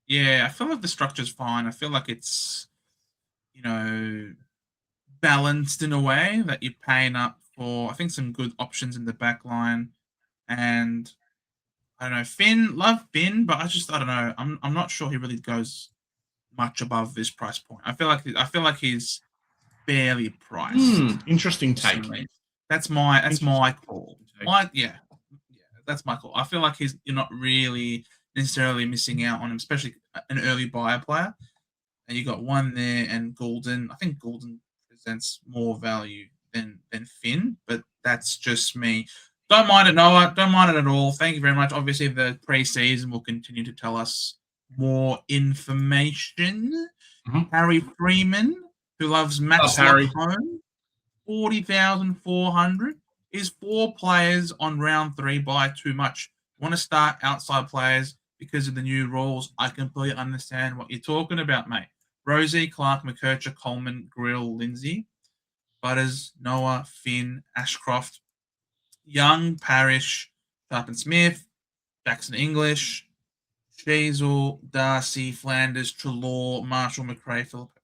Yeah, I feel like the structure's fine. I feel like it's, balanced in a way that you're paying up for, I think, some good options in the back line. And I don't know, Finn, love Finn, but I don't know. I'm not sure he really goes much above this price point. I feel like he's barely priced. Interesting take. That's my call. That's my call. I feel like you're not really necessarily missing out on him, especially an early buyer player. and you got one there, and Goulden. I think Goulden presents more value than Finn, but that's just me. Don't mind it, Noah. Don't mind it at all. Thank you very much. Obviously, the preseason will continue to tell us more information. Mhm. Harry Freeman, who loves Match Lock Harry. Home, 40,400. Is 4 players on round 3 by too much? Want to start outside players because of the new rules? I completely understand what you're talking about, mate. Rosie, Clark, McKercher, Coleman, Grill, Lindsay, Butters, Noah, Finn, Ashcroft, Young, Parrish, Tarpon Smith, Jackson English, Shazel, Darcy, Flanders, Trelaw, Marshall, McRae, Philip.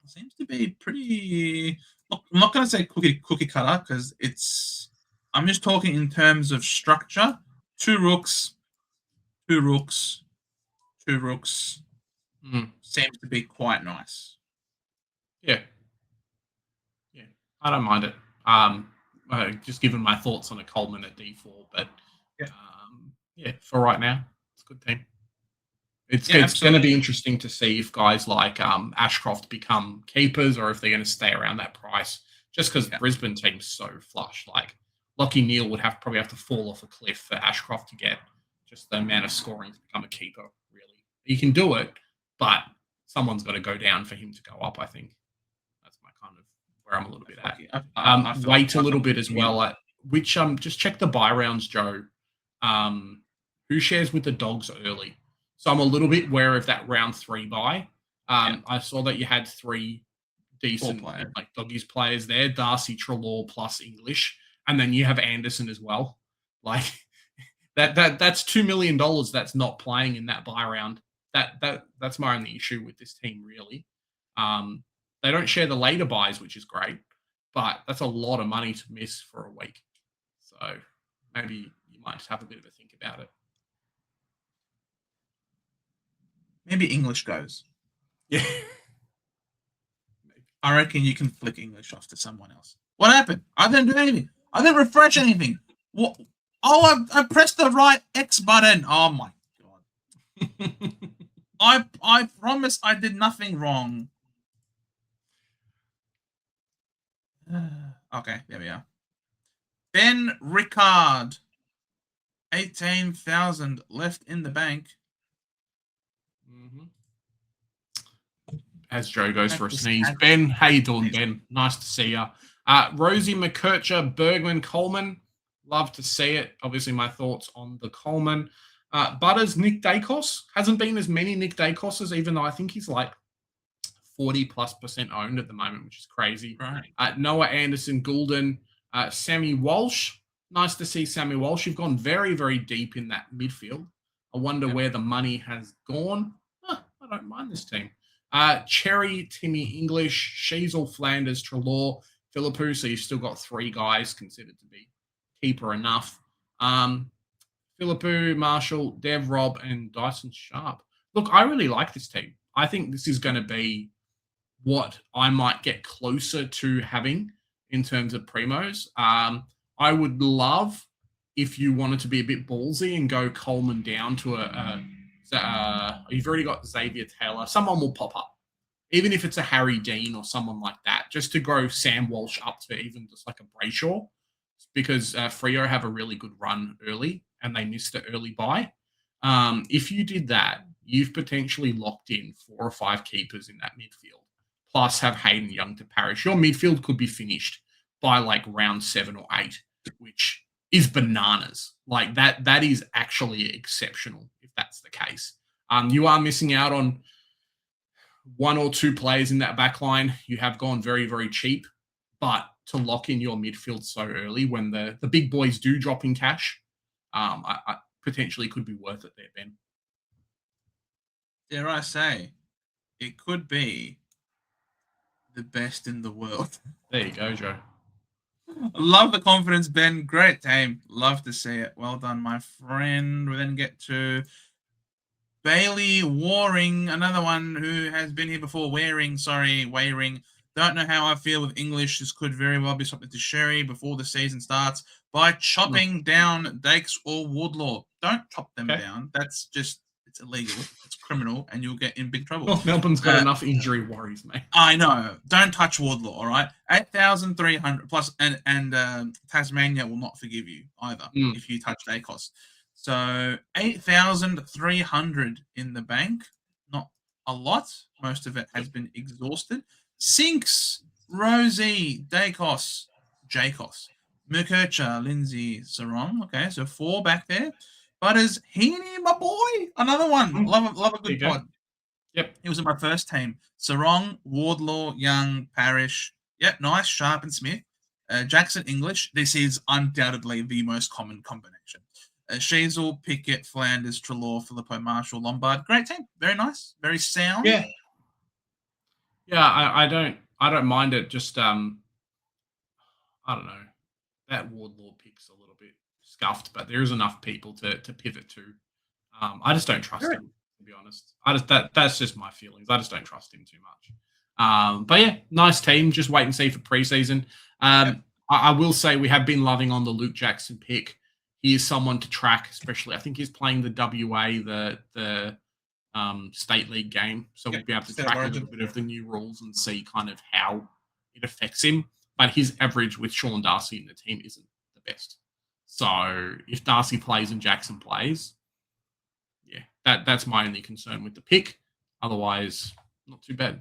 Seems to be pretty. I'm not going to say cookie cutter because it's. I'm just talking in terms of structure. 2 rooks, 2 rooks, 2 rooks. Seems to be quite nice. Yeah. I don't mind it. Just given my thoughts on a Coleman at D4, but for right now, it's a good team. It's going to be interesting to see if guys like Ashcroft become keepers or if they're going to stay around that price. Just because Brisbane team's so flush, like Lockie Neal would probably have to fall off a cliff for Ashcroft to get just the amount of scoring to become a keeper. Really, he can do it, but someone's got to go down for him to go up. I think that's my kind of where I'm a little bit at. Wait a little bit as well. Which just check the buy rounds, Joe. Who shares with the Dogs early? So I'm a little bit wary of that round 3 buy. I saw that you had 3 decent like Doggies players there: Darcy, Trelaw plus English, and then you have Anderson as well. Like that's $2 million that's not playing in that buy round. That's my only issue with this team, really. They don't share the later buys, which is great, but that's a lot of money to miss for a week. So maybe you might just have a bit of a think about it. Maybe English goes. Yeah. I reckon you can flick English off to someone else. What happened? I didn't do anything. I didn't refresh anything. What? Oh, I pressed the right X button. Oh my god. I promise I did nothing wrong. Okay, there we are. Ben Ricard. 18,000 left in the bank. As Joe goes for a sneeze. Ben, how you doing, Ben? Nice to see you. Rosie, McKercher, Bergman, Coleman. Love to see it. Obviously, my thoughts on the Coleman. Butters, Nick Dacos. Hasn't been as many Nick Dacoses, even though I think he's like 40+% owned at the moment, which is crazy. Right. Noah Anderson, Goulden, Sammy Walsh. Nice to see Sammy Walsh. You've gone very, very deep in that midfield. I wonder where the money has gone. I don't mind this team. Cherry, Timmy English, Shazel, Flanders, Trelaw, Philippou. So you've still got 3 guys considered to be keeper enough. Philippou, Marshall, Dev, Rob, and Dyson Sharp. Look, I really like this team. I think this is going to be what I might get closer to having in terms of primos. I would love if you wanted to be a bit ballsy and go Coleman down to you've already got Xavier Taylor. Someone will pop up, even if it's a Harry Dean or someone like that, just to grow Sam Walsh up to even just like a Brayshaw, because Freo have a really good run early and they missed the early buy. If you did that, you've potentially locked in 4 or 5 keepers in that midfield, plus have Hayden Young to Parrish. Your midfield could be finished by like round 7 or 8, which is bananas. Like that is actually exceptional if that's the case. You are missing out on 1 or 2 players in that back line. You have gone very, very cheap, but to lock in your midfield so early when the big boys do drop in cash, I potentially could be worth it there, Ben. Dare I say, it could be the best in the world. There you go, Joe. Love the confidence, Ben. Great team. Love to see it. Well done, my friend. We then get to Bailey Waring, another one who has been here before. Waring. Don't know how I feel with English. This could very well be something to Sherry before the season starts by chopping down Dakes or Woodlaw. Don't chop them down. That's just, It's illegal. It's criminal, and you'll get in big trouble. Well, Melbourne's got enough injury worries, mate. I know. Don't touch Wardlaw, all right? 8,300 plus, and Tasmania will not forgive you either if you touch Dacos. So 8,300 in the bank. Not a lot. Most of it has been exhausted. Sinks, Rosie, Dacos, Jacos, Mukherjee, Lindsay, Sarong. Okay, so 4 back there. Butters, Heaney, my boy. Another one. Love a good pod. Yep. He was in my first team. Sarong, Wardlaw, Young, Parrish. Yep, nice. Sharp and Smith. Jackson, English. This is undoubtedly the most common combination. Sheasel, Pickett, Flanders, Treloar, Filippo, Marshall, Lombard. Great team. Very nice. Very sound. Yeah. Yeah, I don't mind it. Just I don't know. That Wardlaw pick's a little bit scuffed, but there is enough people to pivot to. I just don't trust him, to be honest. That's just my feelings. I just don't trust him too much. But yeah, nice team. Just wait and see for preseason. I will say we have been loving on the Luke Jackson pick. He is someone to track, especially I think he's playing the WA, the state league game, so we'll be able to track a little bit of the new rules and see kind of how it affects him. But his average with Sean Darcy in the team isn't the best. So if Darcy plays and Jackson plays, yeah, that's my only concern with the pick. Otherwise, not too bad.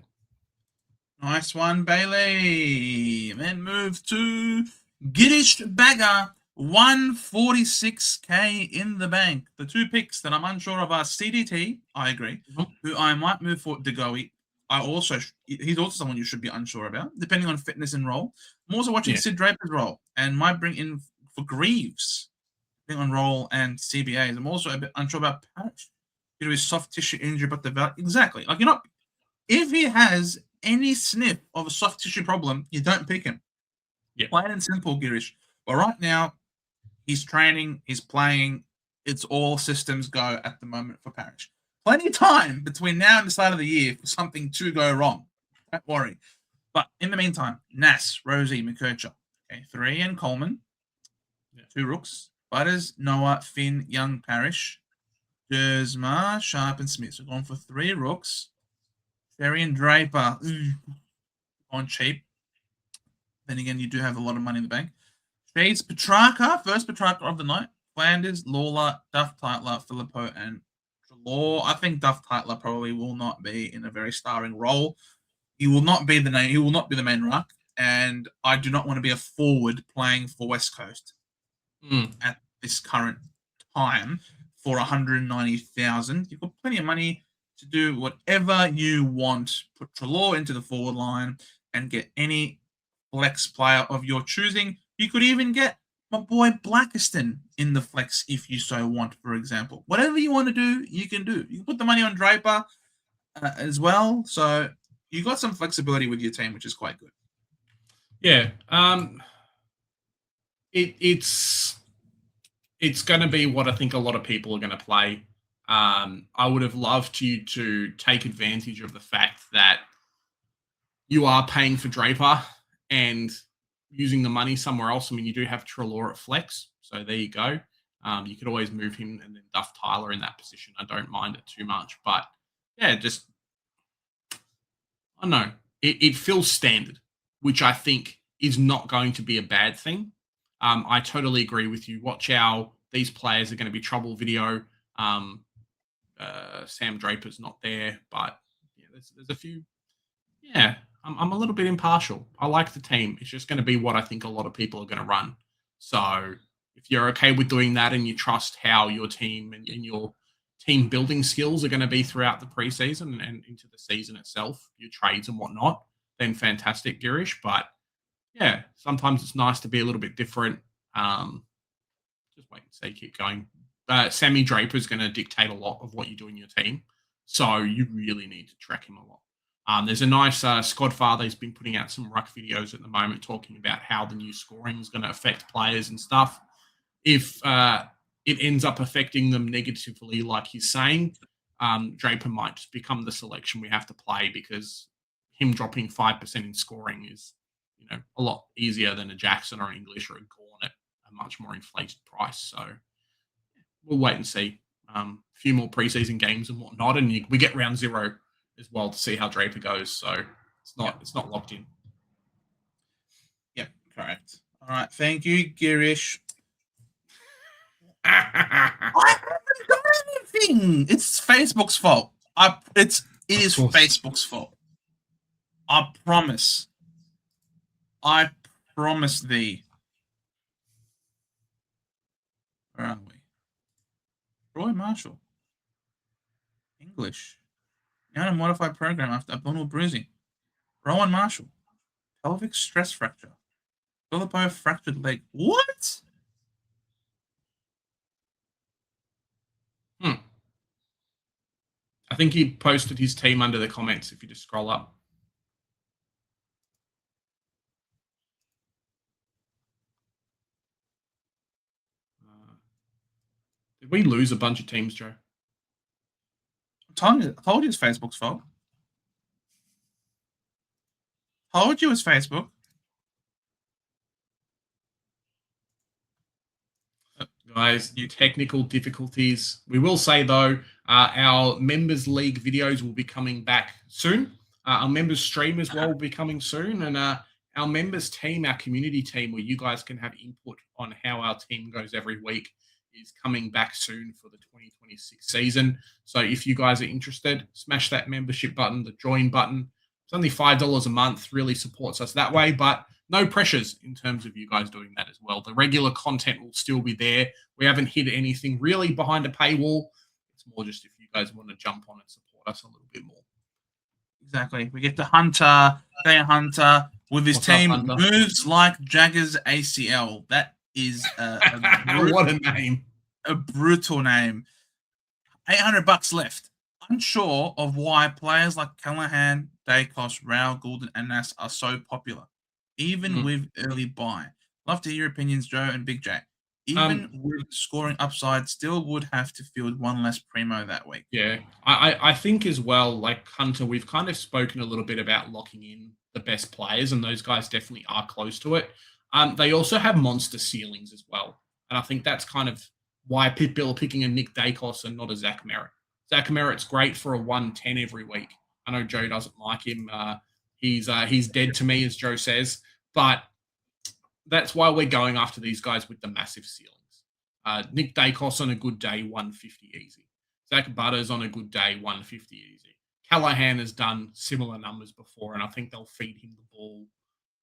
Nice one, Bailey. Then move to Giddish Bagger. 146k in the bank. The 2 picks that I'm unsure of are CDT, I agree, who I might move for Degoe. He's also someone you should be unsure about, depending on fitness and role. I'm also watching Sid Draper's role and might bring in for Greaves, depending on role and CBAs. I'm also a bit unsure about Parrish due to his soft tissue injury, but exactly. Like, if he has any sniff of a soft tissue problem, you don't pick him. Yeah. Plain and simple, Girish. But right now, he's training, he's playing. It's all systems go at the moment for Parrish. Plenty of time between now and the start of the year for something to go wrong. Don't worry. But in the meantime, Nass, Rosie, Mukherjee. Okay, 3 and Coleman. 2 rooks. Butters, Noah, Finn, Young, Parrish. Dersma, Sharp, and Smith. So gone for 3 rooks. Ferry and Draper. On cheap. Then again, you do have a lot of money in the bank. Shades, Petrarca, first Petrarca of the night. Flanders, Lawler, Duff Titler, Filippo, and Treloar. I think Duff Titler probably will not be in a very starring role. He will not be the name. He will not be the main ruck. And I do not want to be a forward playing for West Coast at this current time for 190,000. You've got plenty of money to do whatever you want. Put Treloar into the forward line and get any flex player of your choosing. You could even get my boy Blackiston in the flex if you so want, for example. Whatever you want to do, you can do. You can put the money on Draper as well. So you got some flexibility with your team, which is quite good. Yeah. It's going to be what I think a lot of people are going to play. I would have loved you to take advantage of the fact that you are paying for Draper and using the money somewhere else. I mean, you do have Treloar at flex, so there you go. You could always move him and then Duff Tyler in that position. I don't mind it too much, but yeah, just I don't know. It feels standard, which I think is not going to be a bad thing. I totally agree with you. Watch out; these players are going to be trouble video. Sam Draper's not there, but yeah, there's a few. Yeah. I'm a little bit impartial. I like the team. It's just going to be what I think a lot of people are going to run. So if you're okay with doing that and you trust how your team and your team building skills are going to be throughout the preseason and into the season itself, your trades and whatnot, then fantastic, Girish. But yeah, sometimes it's nice to be a little bit different. Just wait and see, keep going. Sammy Draper is going to dictate a lot of what you do in your team. So you really need to track him a lot. There's a nice Squadfather. He's been putting out some ruck videos at the moment talking about how the new scoring is going to affect players and stuff. If it ends up affecting them negatively, like he's saying, Draper might just become the selection we have to play because him dropping 5% in scoring is, a lot easier than a Jackson or an English or a Gorn at a much more inflated price. So we'll wait and see. a few more preseason games and whatnot, and we get round 0 as well to see how Draper goes. So it's not locked in. Yep, correct. All right, thank you, Girish. I haven't done anything. It's Facebook's fault. It is Facebook's fault. I promise. I promise thee. Where are we? Roy Marshall. English. Now a modified program after abdominal bruising. Rowan Marshall. Pelvic stress fracture. Filippo fractured leg. What? I think he posted his team under the comments if you just scroll up. Did we lose a bunch of teams, Joe? I told you it's Facebook's fault. Told you it's Facebook. Guys, new technical difficulties. We will say, though, our Members League videos will be coming back soon. Our Members Stream as well will be coming soon. And our Members Team, our community team, where you guys can have input on how our team goes every week, is coming back soon for the 2026 season. So if you guys are interested, smash that membership button, the join button. It's only $5 a month, really supports us that way, but no pressures in terms of you guys doing that as well. The regular content will still be there. We haven't hid anything really behind a paywall. It's more just if you guys want to jump on and support us a little bit more. Exactly. We get the Hunter, Hunter, with his team moves like Jagger's ACL. That is what a name. A brutal name. $800 left. Unsure of why players like Callahan, Dacos, Rao, Goulden, and Nas are so popular, even with early buy. Love to hear your opinions, Joe and Big J. Even with scoring upside, still would have to field one less primo that week. Yeah, I think as well, like Hunter, we've kind of spoken a little bit about locking in the best players, and those guys definitely are close to it. They also have monster ceilings as well. And I think that's kind of why people are picking a Nick Dacos and not a Zach Merritt. Zach Merritt's great for a 110 every week. I know Joe doesn't like him. He's dead to me, as Joe says. But that's why we're going after these guys with the massive ceilings. Nick Dacos on a good day, 150 easy. Zach Butters on a good day, 150 easy. Callahan has done similar numbers before, and I think they'll feed him the ball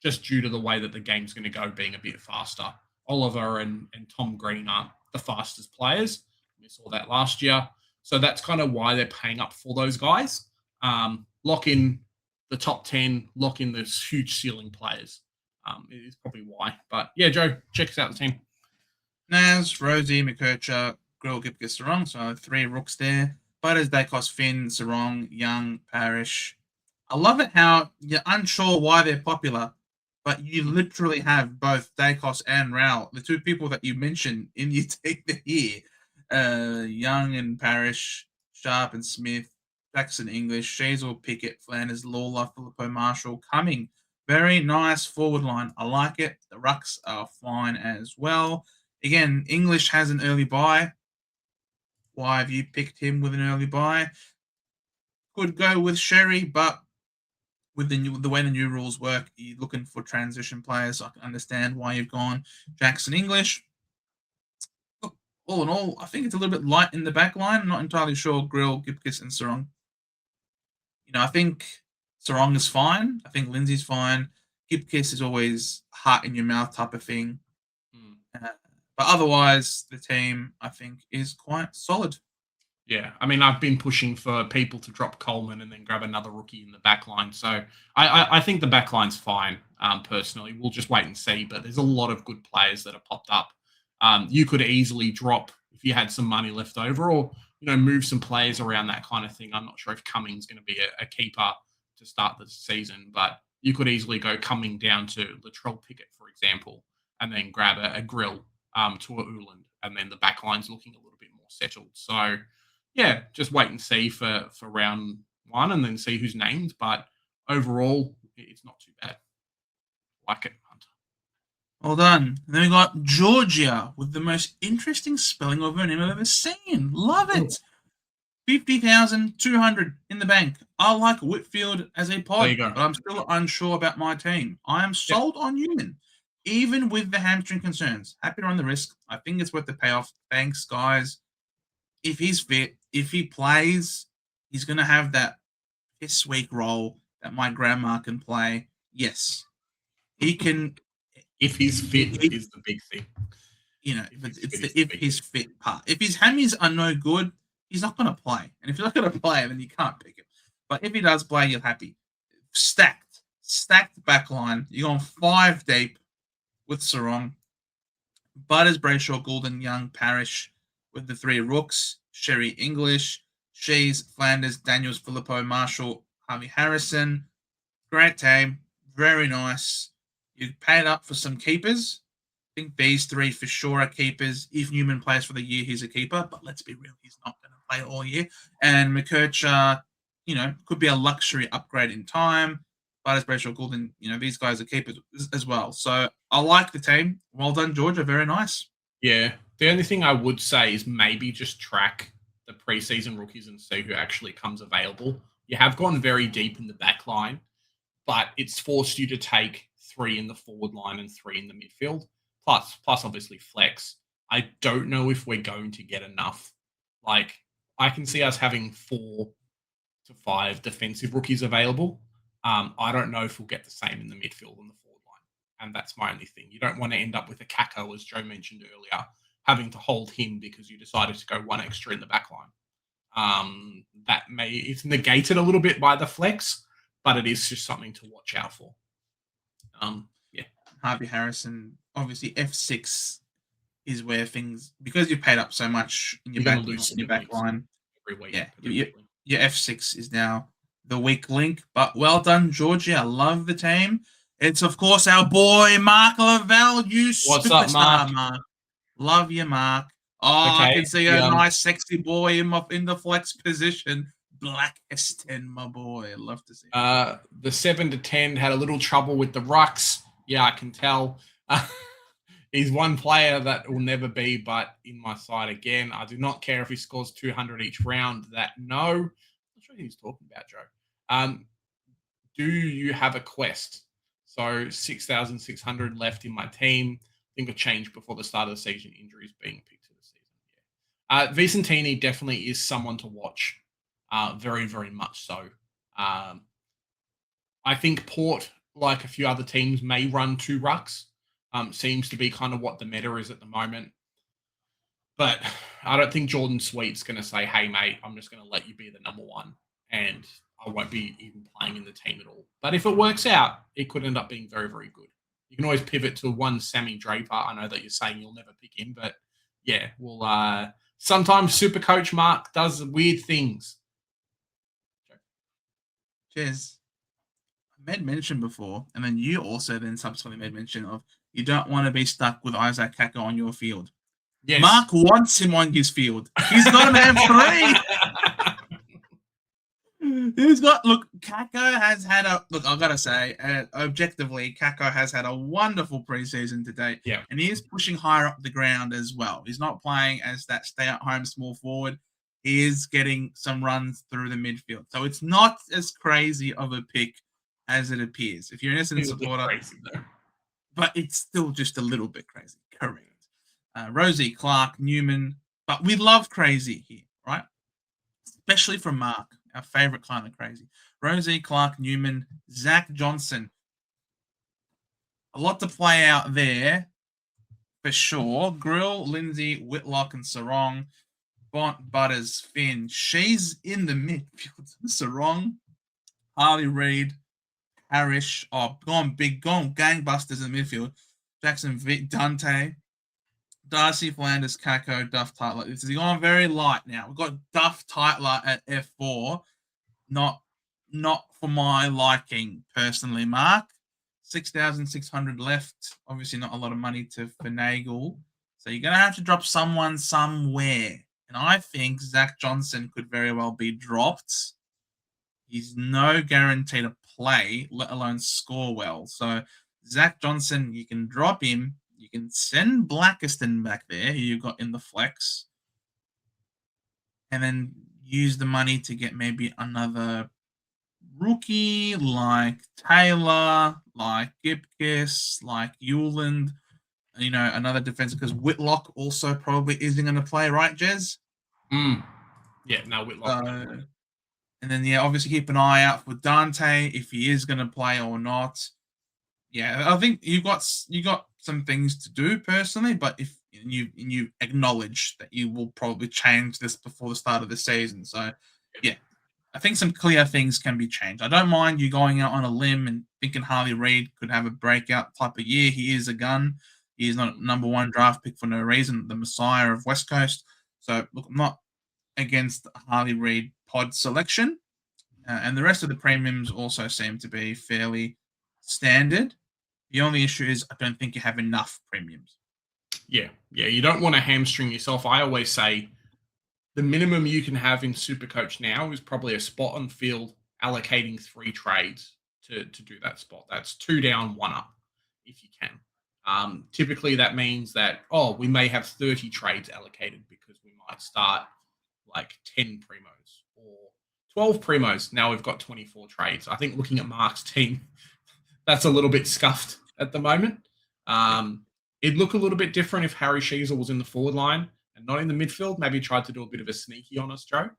just due to the way that the game's going to go being a bit faster. Oliver and Tom Green are the fastest players. We saw that last year. So that's kind of why they're paying up for those guys. Lock in the top 10, lock in those huge ceiling players. Is probably why. But yeah, Joe, check us out the team. Naz, Rosie, McKercher, Grill, Gipkis, Sarong. So 3 rooks there. Butters, Dacos, Finn, Sarong, Young, Parrish. I love it how you're unsure why they're popular, but you literally have both Dacos and Rao, the 2 people that you mentioned in your team here. Young and Parrish, Sharp and Smith, Jackson English, Shazel, Pickett, Flanders, Lawler, Filippo, Marshall, Cumming. Very nice forward line. I like it. The rucks are fine as well. Again, English has an early buy. Why have you picked him with an early buy? Could go with Sherry, but with the way the new rules work, you're looking for transition players. So I can understand why you've gone Jackson English. Look, all in all, I think it's a little bit light in the back line. I'm not entirely sure Grill, Gipkis, and Sarong. I think Sarong is fine. I think Lindsay's fine. Gipkis is always heart in your mouth type of thing. But otherwise, the team, I think, is quite solid. Yeah, I mean, I've been pushing for people to drop Coleman and then grab another rookie in the back line. So I think the back line's fine, personally. We'll just wait and see. But there's a lot of good players that have popped up. You could easily drop, if you had some money left over, or move some players around, that kind of thing. I'm not sure if Cumming's going to be a keeper to start the season, but you could easily go Cumming down to Latrell Pickett, for example, and then grab a Grill to a Uland, and then the back line's looking a little bit more settled. So, yeah, just wait and see for round 1 and then see who's named. But overall, it's not too bad. Like it, Hunter. Well done. And then we got Georgia with the most interesting spelling of her name I've ever seen. Love it. 50,200 in the bank. I like Whitfield as a There pod, you go. but I'm still unsure about my team. I am sold on Newman, even with the hamstring concerns. Happy to run the risk. I think it's worth the payoff. Thanks, guys. If he's fit, if he plays, he's going to have that piss week role that my grandma can play. Yes, he can. If he's fit He, is the big thing. but he's it's fit is the the if big he's thing. fit part. If his hammies are no good, he's not going to play. And if you're not going to play, then you can't pick him. But if he does play, you're happy. Stacked back line. You're going 5 deep with Sarong. Butters, Brayshaw, Goulden, Young, Parrish with the 3 rooks. Sherry English, Shees, Flanders, Daniels, Filippo, Marshall, Harvey Harrison. Great team. Very nice. You paid up for some keepers. I think these 3 for sure are keepers. If Newman plays for the year, he's a keeper. But let's be real, he's not going to play all year. And McKercher, could be a luxury upgrade in time. Butters, Brayshaw, Goulden, these guys are keepers as well. So I like the team. Well done, Georgia. Very nice. Yeah. The only thing I would say is maybe just track the preseason rookies and see who actually comes available. You have gone very deep in the back line, but it's forced you to take 3 in the forward line and 3 in the midfield, plus obviously flex. I don't know if we're going to get enough. Like, I can see us having 4 to 5 defensive rookies available. I don't know if we'll get the same in the midfield and the forward line. And that's my only thing. You don't want to end up with a Kako, as Joe mentioned earlier, having to hold him because you decided to go 1 extra in the back line. It's negated a little bit by the flex, but it is just something to watch out for. Yeah. Harvey Harrison, obviously F6 is where things, because you've paid up so much in your back line. Every week. Yeah, your F6 is now the weak link. But well done, Georgia. I love the team. It's, of course, our boy, Mark Lavelle. What's up, Mark? Love you, Mark. Oh, Okay, I can see a nice, sexy boy in the flex position. Black S10, my boy. I'd love to see it. The 7 to 10 had a little trouble with the rucks. Yeah, I can tell. He's one player that will never be, but in my side again. I do not care if he scores 200 each round. No. I'm not sure who he's talking about, Joe. Do you have a quest? So 6,600 left in my team. I think a change before the start of the season. Injuries being picked to the season. Yeah. Vicentini definitely is someone to watch. Very, very much so. I think Port, like a few other teams, may run 2 rucks. Seems to be kind of what the meta is at the moment. But I don't think Jordan Sweet's going to say, hey, mate, I'm just going to let you be the number 1. And I won't be even playing in the team at all. But if it works out, it could end up being very, very good. You can always pivot to one Sammy Draper. I know that you're saying you'll never pick him, but yeah, we'll sometimes Supercoach Mark does weird things. Cheers. I made mention before, and then you also then subsequently made mention of you don't want to be stuck with Isaac Kako on your field. Yes. Mark wants him on his field. He's got an M3. Kako has had I've got to say, objectively, Kako has had a wonderful preseason to date. Yeah. And he is pushing higher up the ground as well. He's not playing as that stay-at-home small forward. He is getting some runs through the midfield. So it's not as crazy of a pick as it appears. If you're an Essendon supporter, crazy, but it's still just a little bit crazy. Correct. Rosie, Clark, Newman, but we love crazy here, right? Especially from Mark, our favorite kind of crazy. Rosie, Clark, Newman, Zach Johnson. A lot to play out there for sure. Grill, Lindsay, Whitlock, and Sarong. Bont, Butters, Finn. She's in the midfield. Sarong, Harley Reid, Parrish. Oh, gone gangbusters in the midfield. Jackson, Dante, Darcy, Flanders, Kako, Duff, Tytler. This is going very light now. We've got Duff, Tytler at F4. Not for my liking, personally, Mark. 6,600 left. Obviously not a lot of money to finagle. So you're going to have to drop someone somewhere. And I think Zach Johnson could very well be dropped. He's no guarantee to play, let alone score well. So Zach Johnson, you can drop him. You can send Blackiston back there, who you've got in the flex, and then use the money to get maybe another rookie like Taylor, like Gibkiss, like Euland, another defensive, because Whitlock also probably isn't going to play, right, Jez? Yeah, no, Whitlock. And then, obviously keep an eye out for Dante if he is going to play or not. Yeah, I think you got some things to do personally, but if you acknowledge that you will probably change this before the start of the season. So, yeah, I think some clear things can be changed. I don't mind you going out on a limb and thinking Harley Reid could have a breakout type of year. He is a gun. He is not a number one draft pick for no reason, the messiah of West Coast. So, look, I'm not against Harley Reid pod selection. And the rest of the premiums also seem to be fairly standard. The only issue is I don't think you have enough premiums. Yeah, you don't want to hamstring yourself. I always say the minimum you can have in Supercoach now is probably a spot on field allocating 3 trades to do that spot. That's 2 down, 1 up, if you can. Typically, that means that, we may have 30 trades allocated because we might start like 10 primos or 12 primos. Now we've got 24 trades. I think looking at Mark's team, that's a little bit scuffed at the moment. It'd look a little bit different if Harry Sheezel was in the forward line and not in the midfield. Maybe tried to do a bit of a sneaky on us, Joe.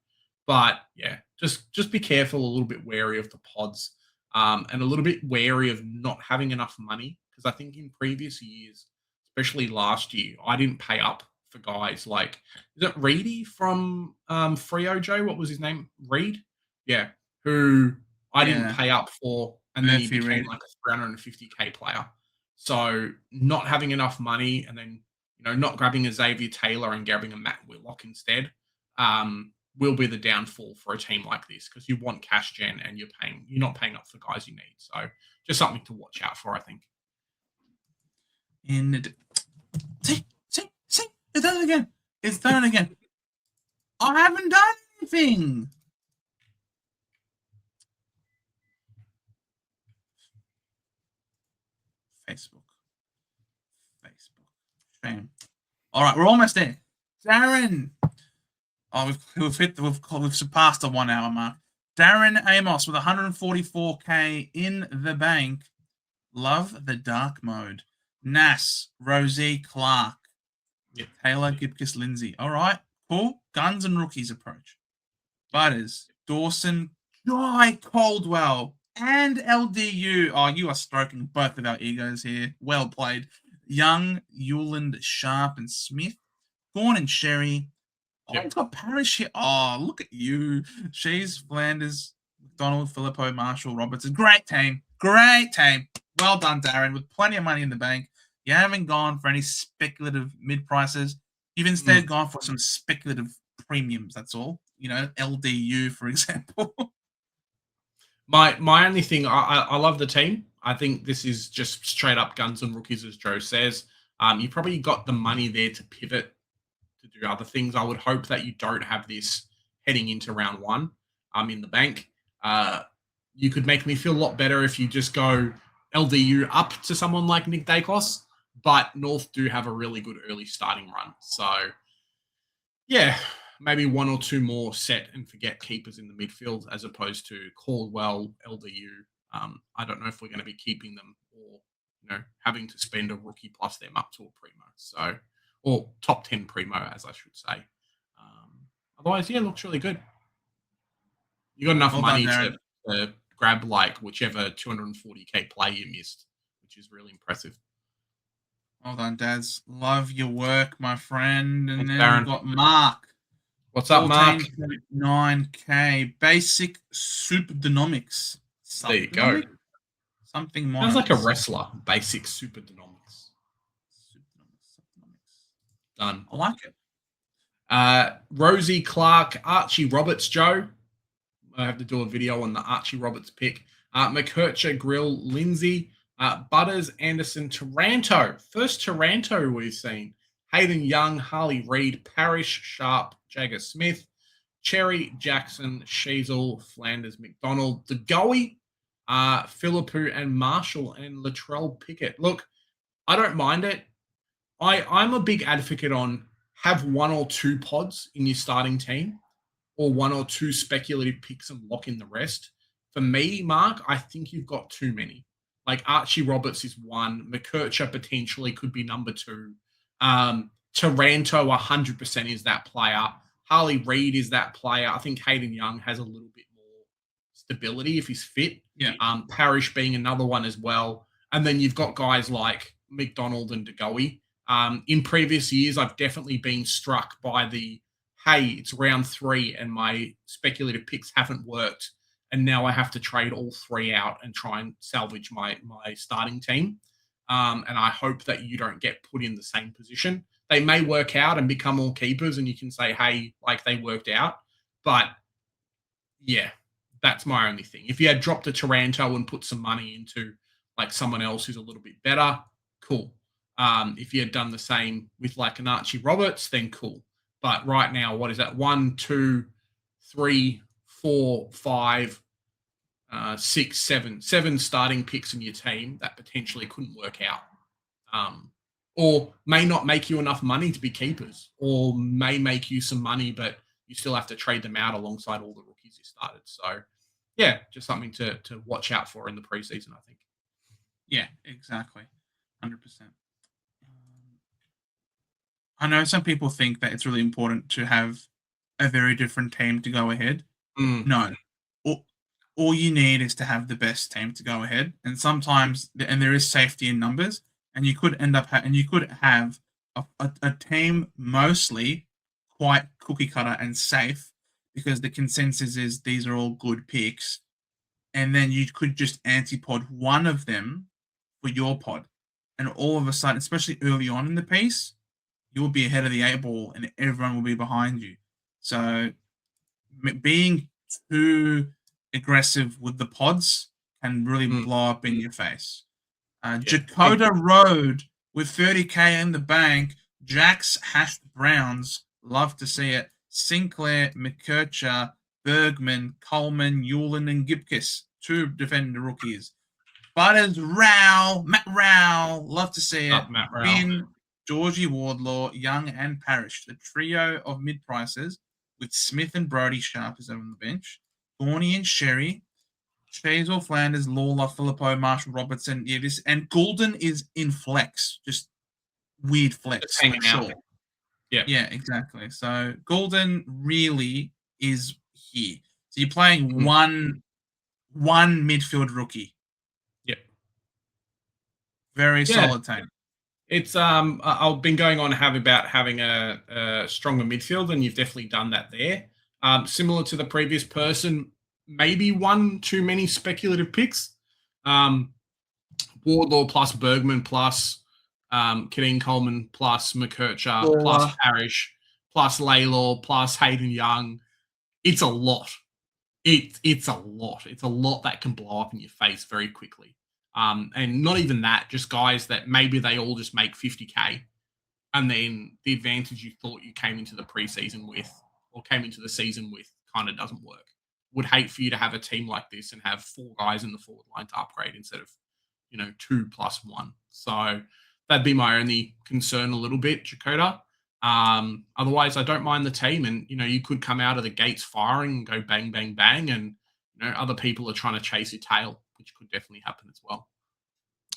But yeah, just be careful, a little bit wary of the pods, and a little bit wary of not having enough money. Because I think in previous years, especially last year, I didn't pay up for guys like, is it Reedy from Freo, Joe? What was his name? Reed? Yeah. Who I didn't pay up for, and then he became like a 350k player. So not having enough money, and then not grabbing a Xavier Taylor and grabbing a Matt Whitlock instead, will be the downfall for a team like this, because you want cash gen and you're not paying up for guys you need. So just something to watch out for, I think. See, it's done again. It's done again. I haven't done anything. Facebook. Shame. All right, we're almost there. Darren. Oh, we've surpassed the 1 hour mark. Darren Amos with 144k in the bank. Love the dark mode. Nass, Rosie, Clark, Taylor, Gibkiss, Lindsay. All right, cool. Guns and rookies approach. Butters, Dawson, Guy Caldwell, and LDU. Oh, you are stroking both of our egos here. Well played. Young, Euland, Sharp, and Smith. Gorn and Sherry. Oh, he's got Parrish here. Oh, look at you. She's Flanders, McDonald, Filippo, Marshall, Robertson. Great team. Great team. Well done, Darren, with plenty of money in the bank. You haven't gone for any speculative mid-prices. You've instead gone for some speculative premiums, that's all. LDU, for example. My only thing, I love the team. I think this is just straight up guns and rookies, as Joe says. You probably got the money there to pivot to do other things. I would hope that you don't have this heading into round 1 in the bank. You could make me feel a lot better if you just go LDU up to someone like Nick Dacos, but North do have a really good early starting run. So, yeah, maybe 1 or 2 more set and forget keepers in the midfield as opposed to Caldwell, LDU. I don't know if we're going to be keeping them or having to spend a rookie plus them up to a primo. So, or top 10 primo, as I should say. Otherwise, yeah, it looks really good. You got enough money to grab like whichever 240k play you missed, which is really impressive. Well done, Daz. Love your work, my friend. And Thanks, then Darren. we've got Mark. What's up, Mark? 9k basic superdonomics. There you go. Something more. Sounds like a wrestler. Basic superdonomics. Done. I like it. Rosie, Clark, Archie Roberts, Joe. I have to do a video on the Archie Roberts pick. McKercher, Grill, Lindsay, Butters, Anderson, Taranto. First Taranto we've seen. Hayden Young, Harley Reid, Parrish, Sharp, Jagger Smith, Cherry, Jackson, Sheasel, Flanders, McDonald, DeGoey, Philippou and Marshall and Latrell Pickett. Look, I don't mind it. I'm a big advocate on have one or two pods in your starting team or one or two speculative picks and lock in the rest. For me, Mark, I think you've got too many. Like Archie Roberts is one. McKercher potentially could be number two. Taranto 100% is that player. Harley Reid is that player. I think Hayden Young has a little bit more stability if he's fit. Yeah. Parrish being another one as well. And then you've got guys like McDonald and DeGoey. In previous years, I've definitely been struck by hey, it's round 3 and my speculative picks haven't worked. And now I have to trade all 3 out and try and salvage my starting team. And I hope that you don't get put in the same position. They may work out and become all keepers and you can say, hey, like they worked out. But yeah, that's my only thing. If you had dropped a Taranto and put some money into like someone else who's a little bit better, cool. If you had done the same with like an Archie Roberts, then cool. But right now, what is that? 1, 2, 3, 4, 5, 6, 7 starting picks in your team that potentially couldn't work out. Or may not make you enough money to be keepers, or may make you some money, but you still have to trade them out alongside all the rookies you started. So, yeah, just something to watch out for in the preseason, I think. Yeah, exactly. 100%. I know some people think that it's really important to have a very different team to go ahead. No. All you need is to have the best team to go ahead. And sometimes, and there is safety in numbers, and you could end up you could have a team mostly quite cookie cutter and safe because the consensus is these are all good picks, and then you could just antipod one of them for your pod, and all of a sudden, especially early on in the piece, you will be ahead of the 8 ball, and everyone will be behind you. So being too aggressive with the pods can really blow up in your face. Dakota Road with 30K in the bank. Jack's Hashed Browns. Love to see it. Sinclair, McKercher, Bergman, Coleman, Hewlin, and Gibkis. 2 defender rookies. Butters, Matt Rowell. Love to see it. Matt Rowell. Finn, Georgie Wardlaw, Young, and Parrish. The trio of mid-prices with Smith and Brody Sharp is on the bench. Thorny and Sherry. Chazor, Flanders, Lawler, Philippou, Marshall, Robertson, and Goulden is in flex, just weird flex. Just hanging out. Yeah, exactly. So Goulden really is here. So you're playing one midfield rookie. Yep. Very solid team. It's I've been going on about having a stronger midfield, and you've definitely done that there. Similar to the previous person. Maybe one too many speculative picks. Wardlaw plus Bergman plus Kadeen Coleman plus McKercher plus Parrish plus Laylaw plus Hayden Young. It's a lot. It's a lot. It's a lot that can blow up in your face very quickly. And not even that, just guys that maybe they all just make 50K. And then the advantage you thought you came into the preseason with or came into the season with kind of doesn't work. Would hate for you to have a team like this and have 4 guys in the forward line to upgrade instead of, 2 plus 1. So that'd be my only concern a little bit, Dakota. Otherwise, I don't mind the team. And, you could come out of the gates firing and go bang, bang, bang. And, other people are trying to chase your tail, which could definitely happen as well.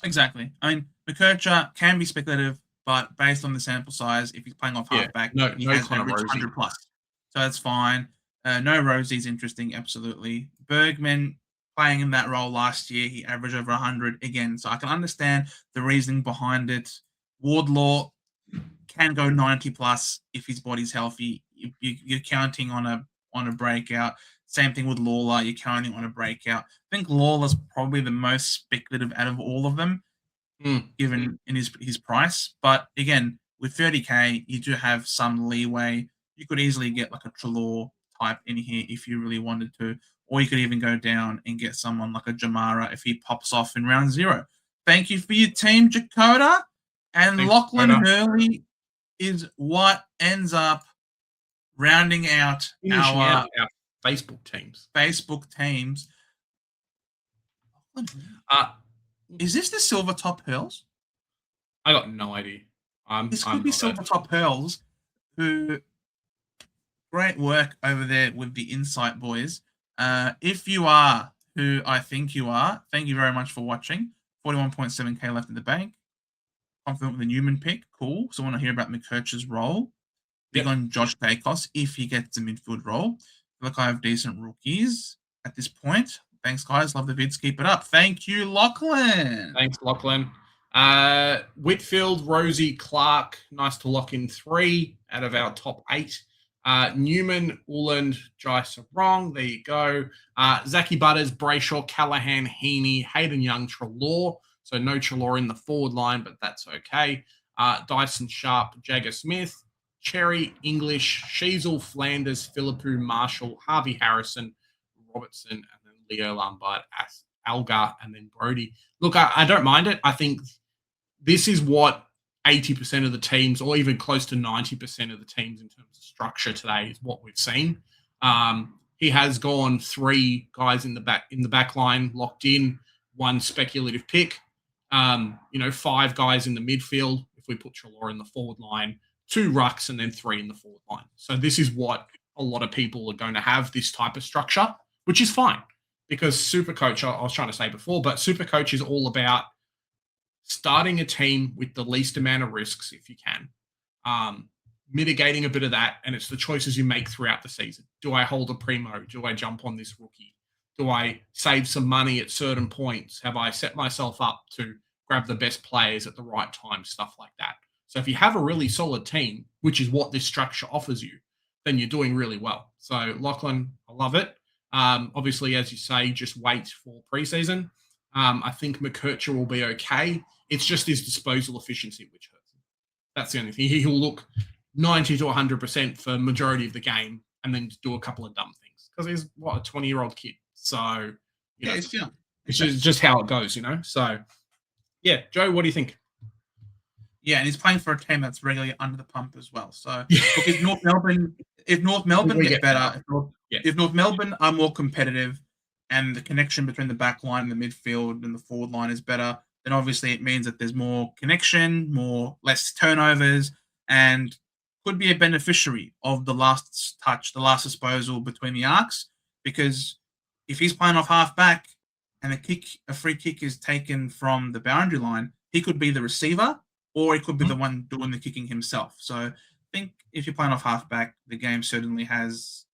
Exactly. I mean, McKercher can be speculative, but based on the sample size, if he's playing off halfback, he has average 100 plus. So that's fine. No Rosie's interesting, absolutely. Bergman playing in that role last year, he averaged over 100 again. So I can understand the reasoning behind it. Wardlaw can go 90 plus if his body's healthy. You're counting on a breakout. Same thing with Lawler. You're counting on a breakout. I think Lawler's probably the most speculative out of all of them, given in his price. But again, with 30K, you do have some leeway. You could easily get like a Trelaw type in here if you really wanted to, or you could even go down and get someone like a Jamara if he pops off in round 0. Thank you for your team, Dakota. And thanks, Lachlan Hurley is what ends up rounding out our Facebook teams. Uh, Is this the Silver Top Pearls? I got no idea. This could be not Silver Top Pearls, who great work over there with the Insight boys. If you are who I think you are, thank you very much for watching. 41.7k left in the bank. Confident with the Newman pick. Cool. So I want to hear about McKercher's role. Big on Josh Dacos if he gets a midfield role. Feel like I have decent rookies at this point. Thanks, guys. Love the vids. Keep it up. Thank you, Lachlan. Thanks, Lachlan. Whitfield, Rosie, Clark. Nice to lock in 3 out of our top 8. Newman, Uland, Jice wrong. There you go. Zachy Butters, Brayshaw, Callahan, Heaney, Hayden Young, Trelaw. So no Trelaw in the forward line, but that's okay. Dyson Sharp, Jagger Smith, Cherry, English, Sheasel, Flanders, Philippou, Marshall, Harvey Harrison, Robertson, and then Leo Lombard, Algar, and then Brody. Look, I don't mind it. I think this is what 80% of the teams, or even close to 90% of the teams in terms of structure today, is what we've seen. He has gone 3 guys in the back line locked in, 1 speculative pick. 5 guys in the midfield if we put Trelaw in the forward line, 2 rucks, and then 3 in the forward line. So this is what a lot of people are going to have, this type of structure, which is fine because Supercoach, I was trying to say before, but Supercoach is all about starting a team with the least amount of risks if you can, mitigating a bit of that, and it's the choices you make throughout the season. Do I hold a primo? Do I jump on this rookie? Do I save some money at certain points? Have I set myself up to grab the best players at the right time? Stuff like that. So if you have a really solid team, which is what this structure offers you, then you're doing really well. So Lachlan, I love it. Obviously, as you say, just wait for preseason. I think McKercher will be okay. It's just his disposal efficiency which hurts him. That's the only thing. He'll look 90 to 100% for majority of the game and then do a couple of dumb things because he's, a 20-year-old kid. So, it's just how it goes, So, yeah, Joe, what do you think? Yeah, and he's playing for a team that's regularly under the pump as well. So, look, if North Melbourne get better, if North Melbourne are more competitive and the connection between the back line and the midfield and the forward line is better, then obviously it means that there's more connection, less turnovers, and could be a beneficiary of the last touch, the last disposal between the arcs, because if he's playing off half back and a free kick is taken from the boundary line, he could be the receiver or he could be the one doing the kicking himself. So I think if you're playing off half back, the game certainly has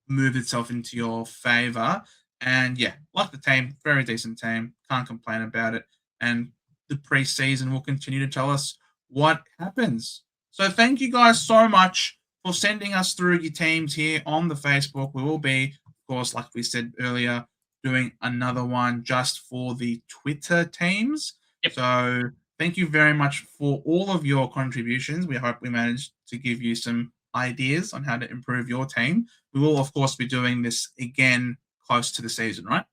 moved itself into your favor. And yeah, like the team, very decent team. Can't complain about it. And the preseason will continue to tell us what happens. So thank you guys so much for sending us through your teams here on the Facebook. We will be, of course, like we said earlier, doing another one just for the Twitter teams. Yep. So thank you very much for all of your contributions. We hope we managed to give you some ideas on how to improve your team. We will, of course, be doing this again close to the season, right?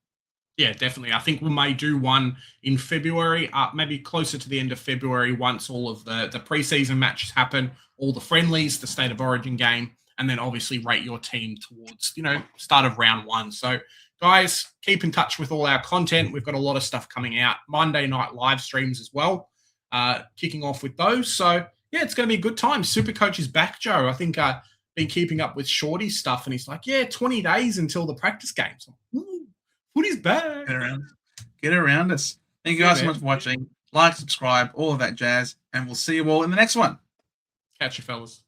Yeah, definitely. I think we may do one in February, maybe closer to the end of February once all of the preseason matches happen, all the friendlies, the State of Origin game, and then obviously rate your team towards, start of round 1. So, guys, keep in touch with all our content. We've got a lot of stuff coming out. Monday night live streams as well, kicking off with those. So, yeah, it's going to be a good time. Supercoach is back, Joe. I think I've been keeping up with Shorty's stuff, and he's like, 20 days until the practice games. Footy's back. Get around us. Thank you guys so much for watching. Like, subscribe, all of that jazz, and we'll see you all in the next one. Catch you, fellas.